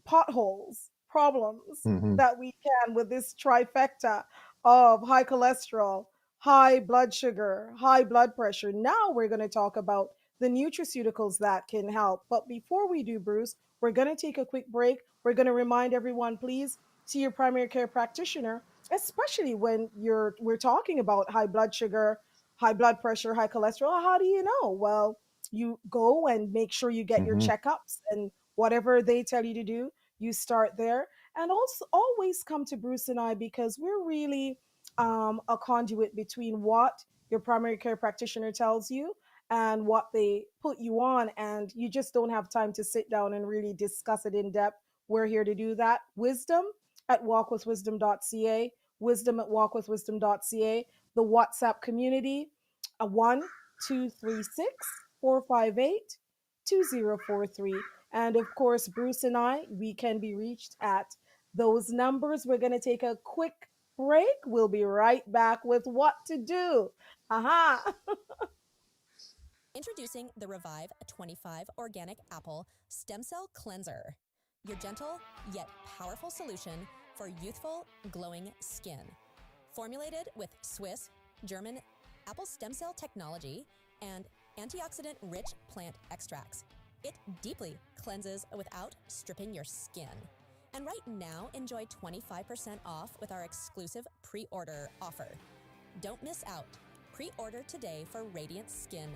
[SPEAKER 2] potholes, problems
[SPEAKER 3] Hmm.
[SPEAKER 2] that we can with this trifecta of high cholesterol, high blood sugar, high blood pressure. Now we're going to talk about the nutraceuticals that can help. But before we do, Bruce, we're going to take a quick break. We're going to remind everyone, please see your primary care practitioner, especially when we're talking about high blood sugar, high blood pressure, high cholesterol. How do you know? Well, you go and make sure you get your
[SPEAKER 3] Hmm.
[SPEAKER 2] checkups, and whatever they tell you to do, you start there. And also always come to Bruce and I, because we're really a conduit between what your primary care practitioner tells you and what they put you on, and you just don't have time to sit down and really discuss it in depth. We're here to do that. Wisdom at walkwithwisdom.ca, wisdom at walkwithwisdom.ca, the WhatsApp community, a 1-236-458-2043. And of course, Bruce and I, we can be reached at those numbers. We're going to take a quick break. We'll be right back with what to do. Aha.
[SPEAKER 4] Introducing the Revive 25 Organic Apple Stem Cell Cleanser, your gentle yet powerful solution for youthful, glowing skin. Formulated with Swiss, German apple stem cell technology and antioxidant-rich plant extracts, it deeply cleanses without stripping your skin. And right now, enjoy 25% off with our exclusive pre-order offer. Don't miss out. Pre-order today for radiant skin.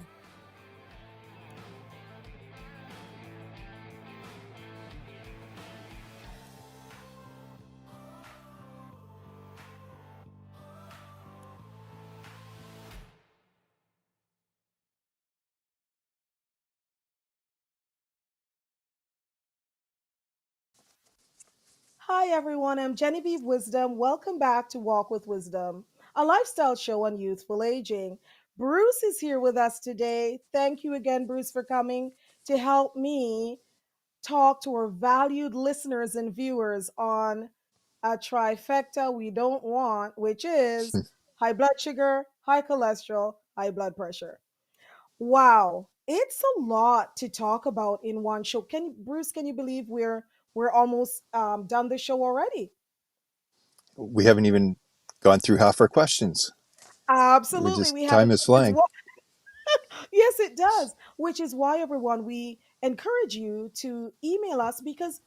[SPEAKER 2] Hi, everyone. I'm Genevieve Wisdom. Welcome back to Walk with Wisdom, a lifestyle show on youthful aging. Bruce is here with us today. Thank you again, Bruce, for coming to help me talk to our valued listeners and viewers on a trifecta we don't want, which is high blood sugar, high cholesterol, high blood pressure. Wow, it's a lot to talk about in one show. Can Bruce? Can you believe we're almost done the show already?
[SPEAKER 3] We haven't even gone through half our questions. We
[SPEAKER 2] Absolutely,
[SPEAKER 3] just,
[SPEAKER 2] we
[SPEAKER 3] time
[SPEAKER 2] haven't.
[SPEAKER 3] is flying.
[SPEAKER 2] Yes, it does. Which is why everyone we encourage you to email us because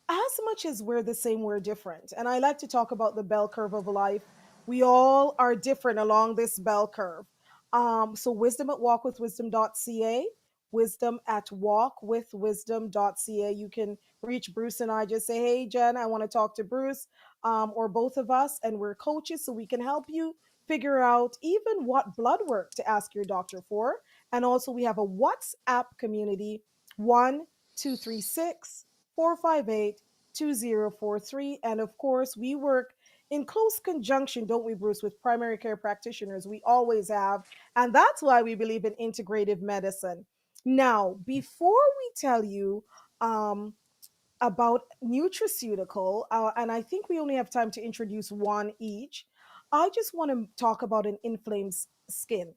[SPEAKER 2] as much as we're the same, we're different. And I like to talk about the bell curve of life. We all are different along this bell curve. So wisdom at walkwithwisdom.ca, wisdom at walkwithwisdom.ca. You can reach Bruce and I. Just say, hey, Jen, I want to talk to Bruce or both of us. And we're coaches, so we can help you figure out even what blood work to ask your doctor for. And also, we have a WhatsApp community 1236 458 2043. And of course, we work in close conjunction, don't we, Bruce, with primary care practitioners. We always have. And that's why we believe in integrative medicine. Now, before we tell you um, about nutraceutical, and I think we only have time to introduce one each, I just want to talk about an inflamed skin.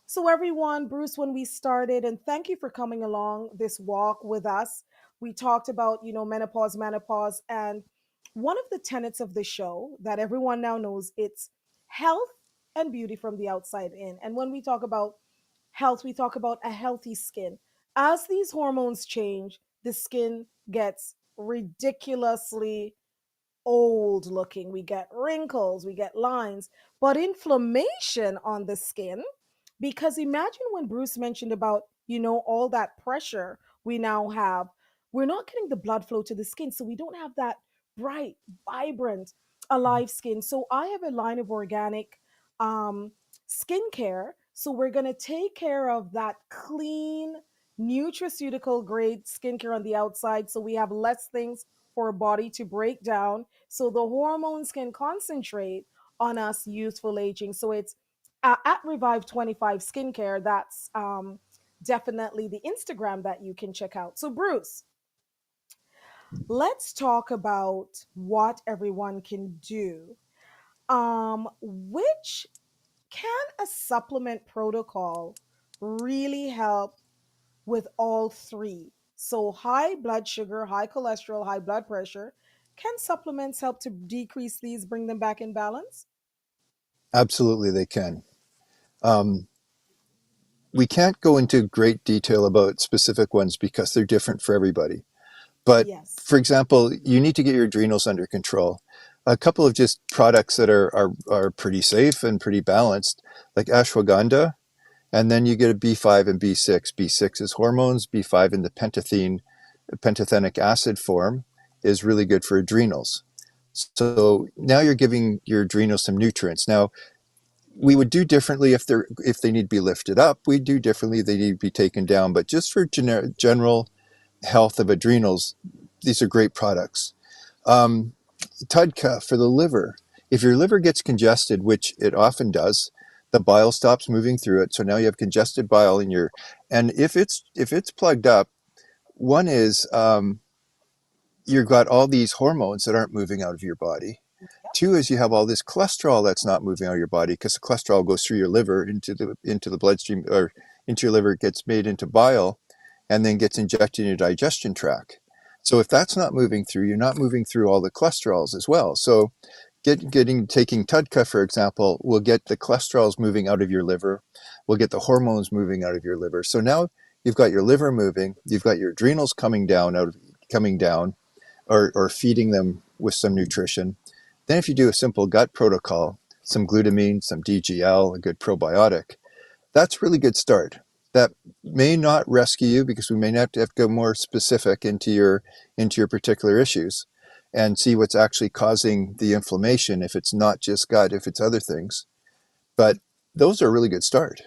[SPEAKER 2] So, everyone, Bruce, when we started, and thank you for coming along this walk with us, we talked about, menopause, and one of the tenets of the show that everyone now knows it's health and beauty from the outside in. And when we talk about health, we talk about a healthy skin. As these hormones change, the skin gets ridiculously old looking. We get wrinkles, we get lines, but inflammation on the skin. Because imagine when Bruce mentioned about, all that pressure we now have, we're not getting the blood flow to the skin. So we don't have that bright, vibrant, alive skin. So I have a line of organic um, skincare. So we're going to take care of that clean, nutraceutical grade skincare on the outside. So we have less things for our body to break down so the hormones can concentrate on us youthful aging. So it's at Revive 25 Skincare. That's definitely the Instagram that you can check out. So, Bruce, let's talk about what everyone can do. Which can a supplement protocol really help with all three? So, high blood sugar, high cholesterol, high blood pressure. Can supplements help to decrease these, bring them back in balance?
[SPEAKER 3] Absolutely, they can. Um, we can't go into great detail about specific ones because they're different for everybody. But
[SPEAKER 2] Yes.
[SPEAKER 3] for example, you need to get your adrenals under control. A couple of just products that are pretty safe and pretty balanced, like ashwagandha, and then you get a B5 and B6. B6 is hormones, B5 in the pantothenic acid form is really good for adrenals. So now you're giving your adrenals some nutrients. Now, we would do differently if they need to be lifted up. We do differently if they need to be taken down. But just for general health of adrenals, these are great products. Um, Tudka for the liver. If your liver gets congested, which it often does, the bile stops moving through it. So now you have congested bile in your, and if it's plugged up, one is you've got all these hormones that aren't moving out of your body. Two is you have all this cholesterol that's not moving out of your body because the cholesterol goes through your liver into the bloodstream or into your liver, gets made into bile, and then gets injected in your digestion tract. So if that's not moving through, you're not moving through all the cholesterols as well. So taking Tudka, for example, will get the cholesterols moving out of your liver, will get the hormones moving out of your liver. So now you've got your liver moving, you've got your adrenals coming down, or feeding them with some nutrition. Then if you do a simple gut protocol, some glutamine, some DGL, a good probiotic, that's a really good start. That may not rescue you because we may have to go more specific into your particular issues and see what's actually causing the inflammation, if it's not just gut, if it's other things. But those are a really good start.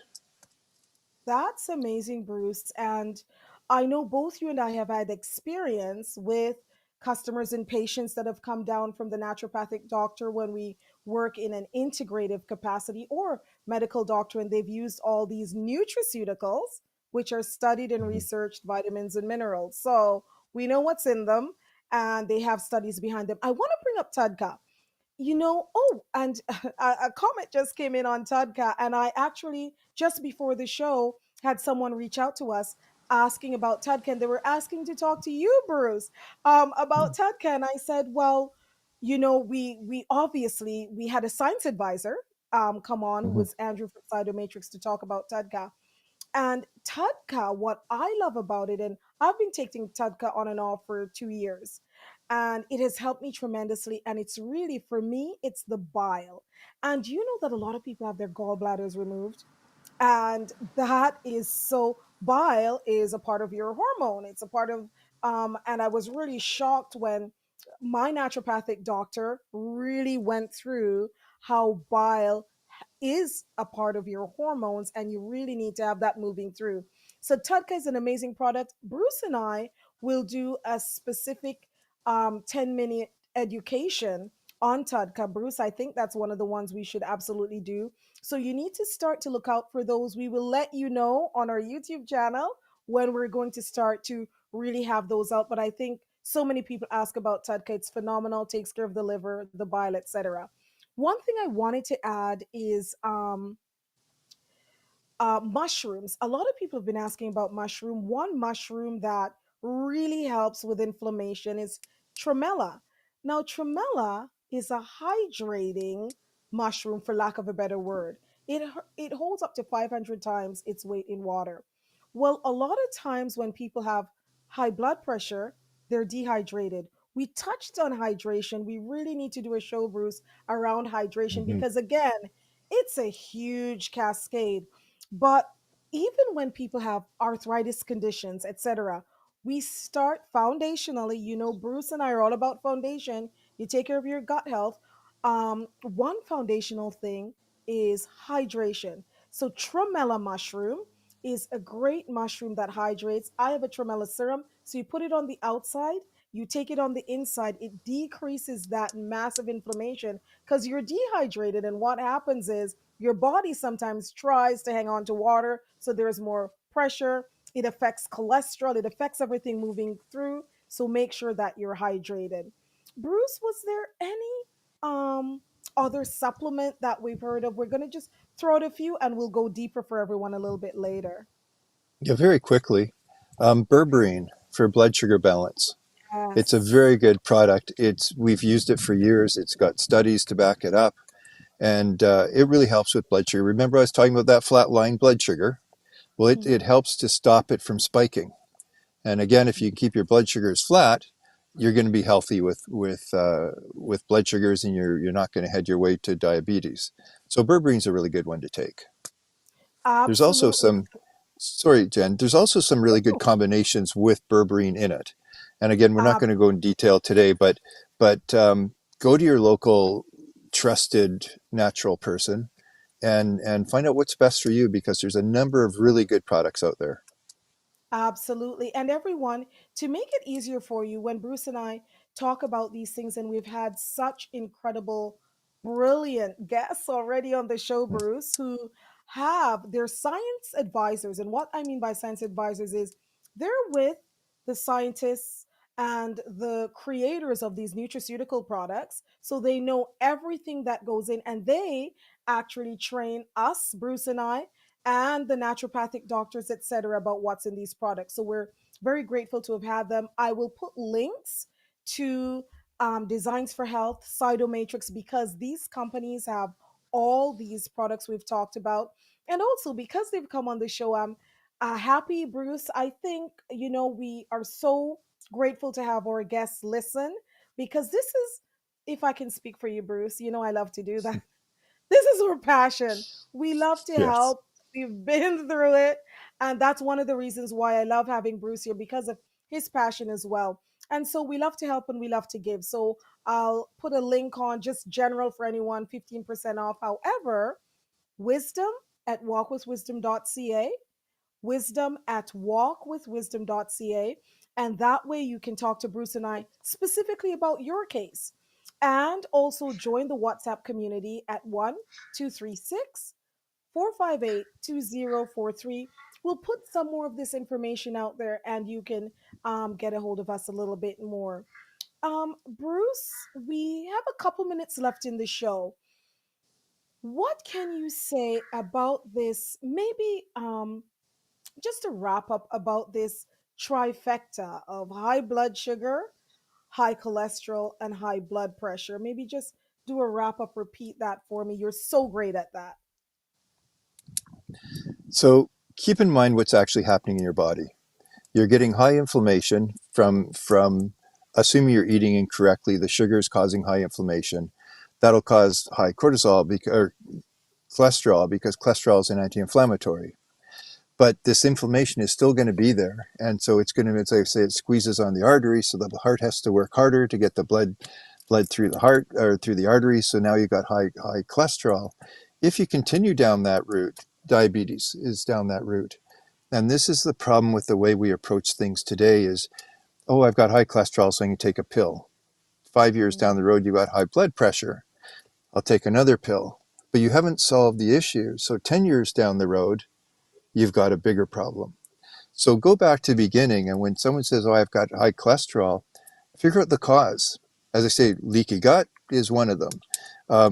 [SPEAKER 2] That's amazing, Bruce. And I know both you and I have had experience with customers and patients that have come down from the naturopathic doctor when we work in an integrative capacity or medical doctor, and they've used all these nutraceuticals, which are studied and
[SPEAKER 3] Mhm.
[SPEAKER 2] researched vitamins and minerals. So we know what's in them, and they have studies behind them. I want to bring up Tadka. And a comment just came in on Tadka, and I actually, just before the show, had someone reach out to us asking about Tadka, and they were asking to talk to you, Bruce, about Tadka. And I said, well, we obviously we had a science advisor come on, who
[SPEAKER 3] Mhm.
[SPEAKER 2] was Andrew from Cytomatrix, to talk about Tadka. And Tadka, what I love about it, and I've been taking Tadka on and off for 2 years, and it has helped me tremendously. And it's really, for me, it's the bile. And you know that a lot of people have their gallbladders removed, and that is so, bile is a part of your hormone. It's a part of, and I was really shocked when my naturopathic doctor really went through how bile is a part of your hormones, and you really need to have that moving through. So Tudka is an amazing product. Bruce and I will do a specific 10-minute education on Tudka. Bruce, I think that's one of the ones we should absolutely do. So you need to start to look out for those. We will let you know on our YouTube channel when we're going to start to really have those out. But I think so many people ask about Tudka. It's phenomenal, takes care of the liver, the bile, etc. One thing I wanted to add is mushrooms. A lot of people have been asking about mushroom. One mushroom that really helps with inflammation is tremella. Now, tremella is a hydrating mushroom, for lack of a better word. It holds up to 500 times its weight in water. Well, a lot of times when people have high blood pressure, they're dehydrated. We touched on hydration. We really need to do a show, Bruce, around hydration,
[SPEAKER 3] Mhm.
[SPEAKER 2] because again, it's a huge cascade. But even when people have arthritis conditions, etc., we start foundationally. Bruce and I are all about foundation. You take care of your gut health. One foundational thing is hydration. So, tremella mushroom is a great mushroom that hydrates. I have a tremella serum. So, you put it on the outside, you take it on the inside, it decreases that massive inflammation because you're dehydrated. And what happens is your body sometimes tries to hang on to water, so there's more pressure. It affects cholesterol, it affects everything moving through. So make sure that you're hydrated. Bruce, was there any um other supplement that we've heard of? We're going to just throw out a few and we'll go deeper for everyone a little bit later.
[SPEAKER 3] Yeah, very quickly. Berberine for blood sugar balance. It's a
[SPEAKER 2] Yes.
[SPEAKER 3] very good product. We've used it for years. It's got studies to back it up, and it really helps with blood sugar. Remember, I was talking about that flat line blood sugar. Well, it
[SPEAKER 2] Mhm.
[SPEAKER 3] helps to stop it from spiking. And again, if you keep your blood sugars flat, you're going to be healthy with blood sugars, and you're not going to head your way to diabetes. So berberine a really good one to take. There's also
[SPEAKER 2] Absolutely.
[SPEAKER 3] some, sorry, Jen, there's also some really good combinations with berberine in it. And again, we're not going to go in detail today, but go to your local trusted natural person and find out what's best for you, because there's a number of really good products out there.
[SPEAKER 2] Absolutely. And everyone, to make it easier for you, when Bruce and I talk about these things, and we've had such incredible, brilliant guests already on the show, Bruce, who have their science advisors. And what I mean by science advisors is they're with the scientists and the creators of these nutraceutical products. So they know everything that goes in, and they actually train us, Bruce and I, and the naturopathic doctors, etc., about what's in these products. So we're very grateful to have had them. I will put links to Designs for Health, Cytomatrix, because these companies have all these products we've talked about. And also because they've come on the show, I'm happy, Bruce. I think, we are so grateful to have our guests listen, because this is, if I can speak for you, Bruce, I love to do that. This is our passion. We love to
[SPEAKER 3] Yes.
[SPEAKER 2] help. We've been through it. And that's one of the reasons why I love having Bruce here, because of his passion as well. And so we love to help and we love to give. So I'll put a link on, just general for anyone, 15% off. However, wisdom at walkwithwisdom.ca, wisdom at walkwithwisdom.ca. And that way you can talk to Bruce and I specifically about your case. And also join the WhatsApp community at 1236 458 2043. We'll put some more of this information out there and you can get a hold of us a little bit more. Bruce, we have a couple minutes left in the show. What can you say about this? Maybe just to wrap up about this trifecta of high blood sugar, high cholesterol, and high blood pressure. Maybe just do a wrap up, repeat that for me. You're so great at that.
[SPEAKER 3] So keep in mind what's actually happening in your body. You're getting high inflammation from assuming you're eating incorrectly. The sugar is causing high inflammation. That'll cause high cortisol or cholesterol because cholesterol is an anti-inflammatory. But this inflammation is still going to be there, and so it's going to, as I say, it squeezes on the artery, so the heart has to work harder to get the blood through the heart or through the arteries. So now you've got high cholesterol. If you continue down that route, diabetes is down that route. And this is the problem with the way we approach things today is, oh, I've got high cholesterol, so I can take a pill. 5 years down the road, you've got high blood pressure. I'll take another pill. But you haven't solved the issue. So 10 years down the road, you've got a bigger problem. So go back to the beginning. And when someone says, oh, I've got high cholesterol, figure out the cause. As I say, leaky gut is one of them.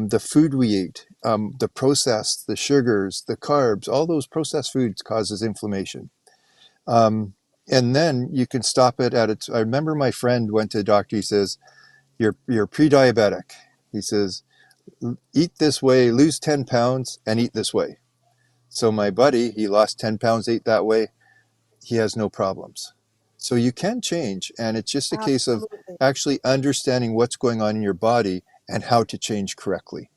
[SPEAKER 3] The food we eat, the processed, the sugars, the carbs, all those processed foods causes inflammation. And then you can stop it at its. I remember my friend went to a doctor. He says, you're pre-diabetic. He says, eat this way, lose 10 pounds and eat this way. So my buddy, he lost 10 pounds, ate that way. He has no problems. So you can change. And it's just a case of
[SPEAKER 2] Absolutely.
[SPEAKER 3] actually understanding what's going on in your body and how to change correctly.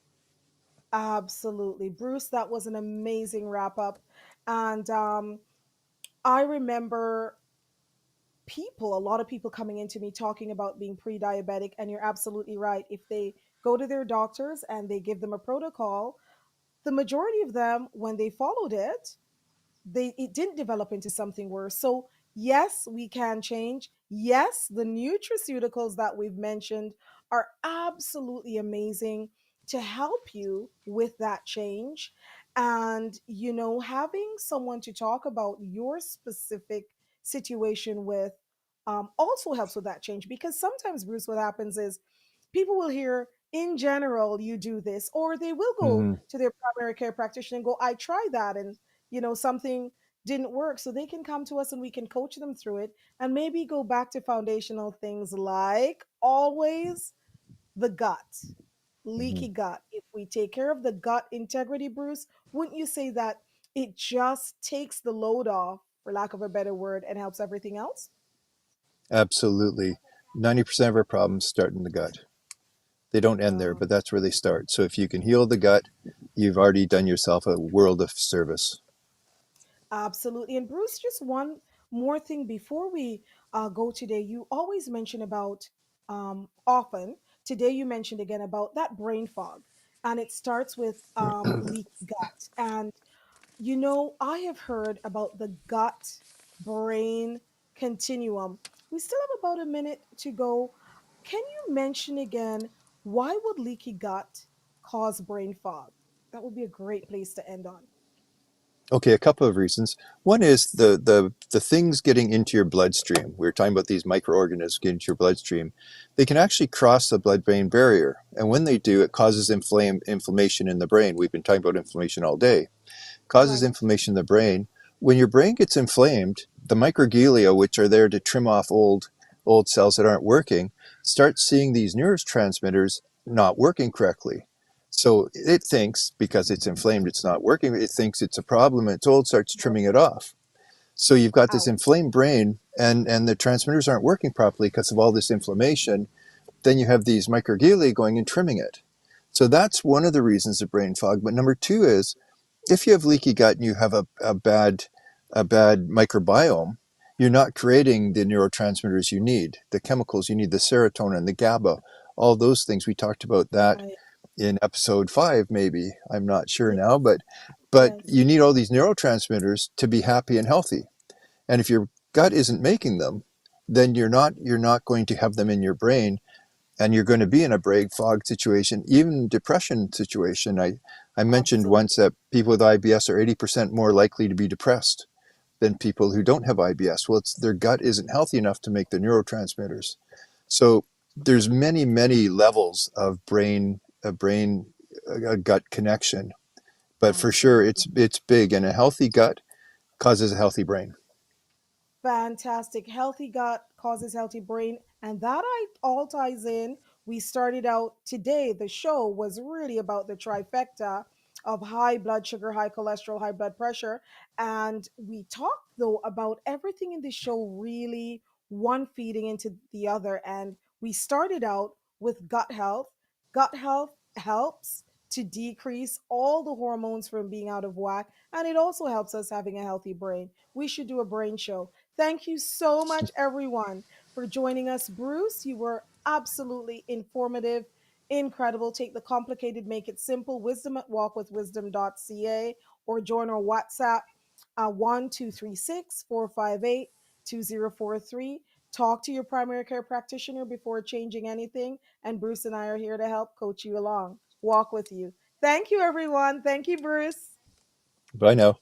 [SPEAKER 2] Absolutely. Bruce, that was an amazing wrap up. And I remember a lot of people coming into me talking about being pre diabetic. And you're absolutely right. If they go to their doctors and they give them a protocol, the majority of them, when they followed it, it didn't develop into something worse. So yes, we can change. Yes, the nutraceuticals that we've mentioned are absolutely amazing to help you with that change. And having someone to talk about your specific situation with also helps with that change, because sometimes, Bruce, what happens is people will hear in general you do this, or they will go
[SPEAKER 3] Mm-hmm.
[SPEAKER 2] to their primary care practitioner and go, I tried that, and something didn't work. So they can come to us and we can coach them through it and maybe go back to foundational things like always the gut,
[SPEAKER 3] Mm-hmm.
[SPEAKER 2] leaky gut. If we take care of the gut integrity, Bruce, wouldn't you say that it just takes the load off, for lack of a better word, and helps everything else?
[SPEAKER 3] Absolutely. 90% of our problems start in the gut. They don't end there,
[SPEAKER 2] Wow.
[SPEAKER 3] but that's where they start. So if you can heal the gut, you've already done yourself a world of service.
[SPEAKER 2] Absolutely. And Bruce, just one more thing before we go today. You always mention about, often, today you mentioned again about that brain fog. And it starts with leaky gut. And, I have heard about the gut brain continuum. We still have about a minute to go. Can you mention again, why would leaky gut cause brain fog? That would be a great place to end on.
[SPEAKER 3] Okay, a couple of reasons. One is the things getting into your bloodstream. We were talking about these microorganisms getting into your bloodstream. They can actually cross the blood-brain barrier, and when they do, it causes inflammation in the brain. We've been talking about inflammation all day. Causes
[SPEAKER 2] Right.
[SPEAKER 3] inflammation in the brain. When your brain gets inflamed, the microglia, which are there to trim off old cells that aren't working, start seeing these neurotransmitters not working correctly. So it thinks because it's inflamed, it's not working. It thinks it's a problem. It's old, starts trimming it off. So you've got this
[SPEAKER 2] Out.
[SPEAKER 3] inflamed brain, and the transmitters aren't working properly because of all this inflammation. Then you have these microglia going and trimming it. So that's one of the reasons of brain fog. But number two is if you have leaky gut and you have a bad microbiome, you're not creating the neurotransmitters you need, the chemicals you need, the serotonin, the GABA, all those things. We talked about that
[SPEAKER 2] Right.
[SPEAKER 3] in episode 5, maybe. I'm not sure
[SPEAKER 2] Yes.
[SPEAKER 3] now, but
[SPEAKER 2] Yes.
[SPEAKER 3] you need all these neurotransmitters to be happy and healthy. And if your gut isn't making them, then you're not going to have them in your brain, and you're going to be in a brain fog situation, even depression situation. I mentioned
[SPEAKER 2] Absolutely.
[SPEAKER 3] once that people with IBS are 80% more likely to be depressed than people who don't have IBS. Well, it's their gut isn't healthy enough to make the neurotransmitters. So there's many levels of brain gut connection, but for sure
[SPEAKER 2] Absolutely.
[SPEAKER 3] it's big, and a healthy gut causes a healthy brain.
[SPEAKER 2] Fantastic. Healthy gut causes healthy brain. And that all ties in. We started out today, the show was really about the trifecta of high blood sugar, high cholesterol, high blood pressure. And we talked, though, about everything in the show really one feeding into the other. And we started out with gut health. Gut health helps to decrease all the hormones from being out of whack. And it also helps us having a healthy brain. We should do a brain show. Thank you so much, everyone, for joining us. Bruce, you were absolutely informative, incredible. Take the complicated, make it simple. Wisdom at walkwithwisdom.ca, or join our WhatsApp 1236 Talk to your primary care practitioner before changing anything. And Bruce and I are here to help coach you along, walk with you. Thank you, everyone. Thank you, Bruce.
[SPEAKER 3] Bye now.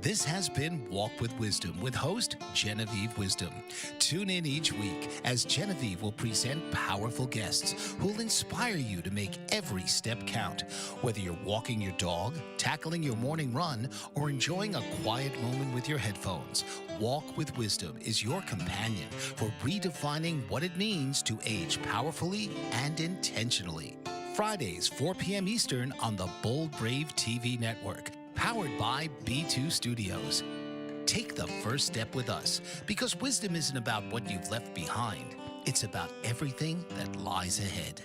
[SPEAKER 1] This has been Walk with Wisdom with host Genevieve Wisdom. Tune in each week as Genevieve will present powerful guests who'll inspire you to make every step count. Whether you're walking your dog, tackling your morning run, or enjoying a quiet moment with your headphones, Walk with Wisdom is your companion for redefining what it means to age powerfully and intentionally. Fridays, 4 p.m. Eastern on the Bold Brave TV network. Powered by B2 Studios. Take the first step with us, because wisdom isn't about what you've left behind. It's about everything that lies ahead.